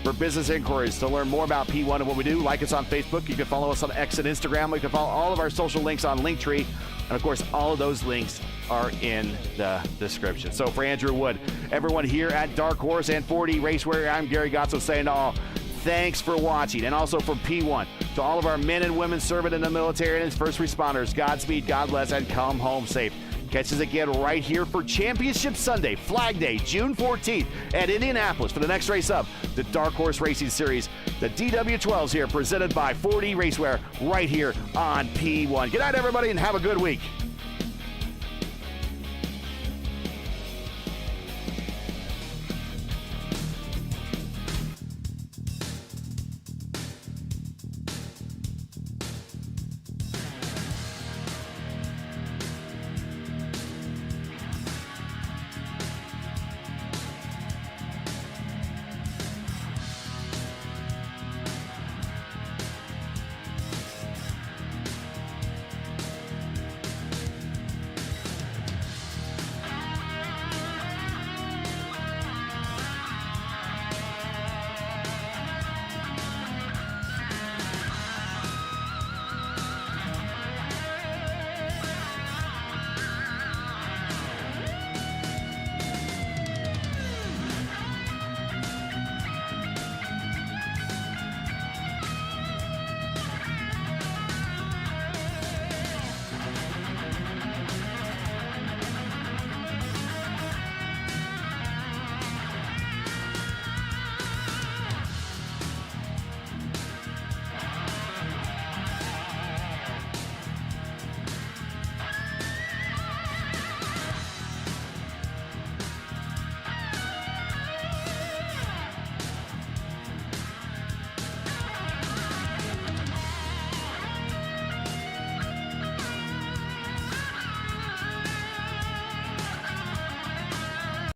For business inquiries, to learn more about P1 and what we do, like us on Facebook. You can follow us on X and Instagram. You can follow all of our social links on Linktree. And, of course, all of those links are in the description. So for Andrew Wood, everyone here at Dark Horse and 4D Racewear, I'm Gary Gotzo saying to all, thanks for watching. And also for P1, to all of our men and women serving in the military and as first responders, Godspeed, God bless, and come home safe. Catch us again right here for Championship Sunday, Flag Day, June 14th at Indianapolis for the next race up, the Dark Horse Racing Series. The DW12s here, presented by 4D Racewear, right here on P1. Good night, everybody, and have a good week.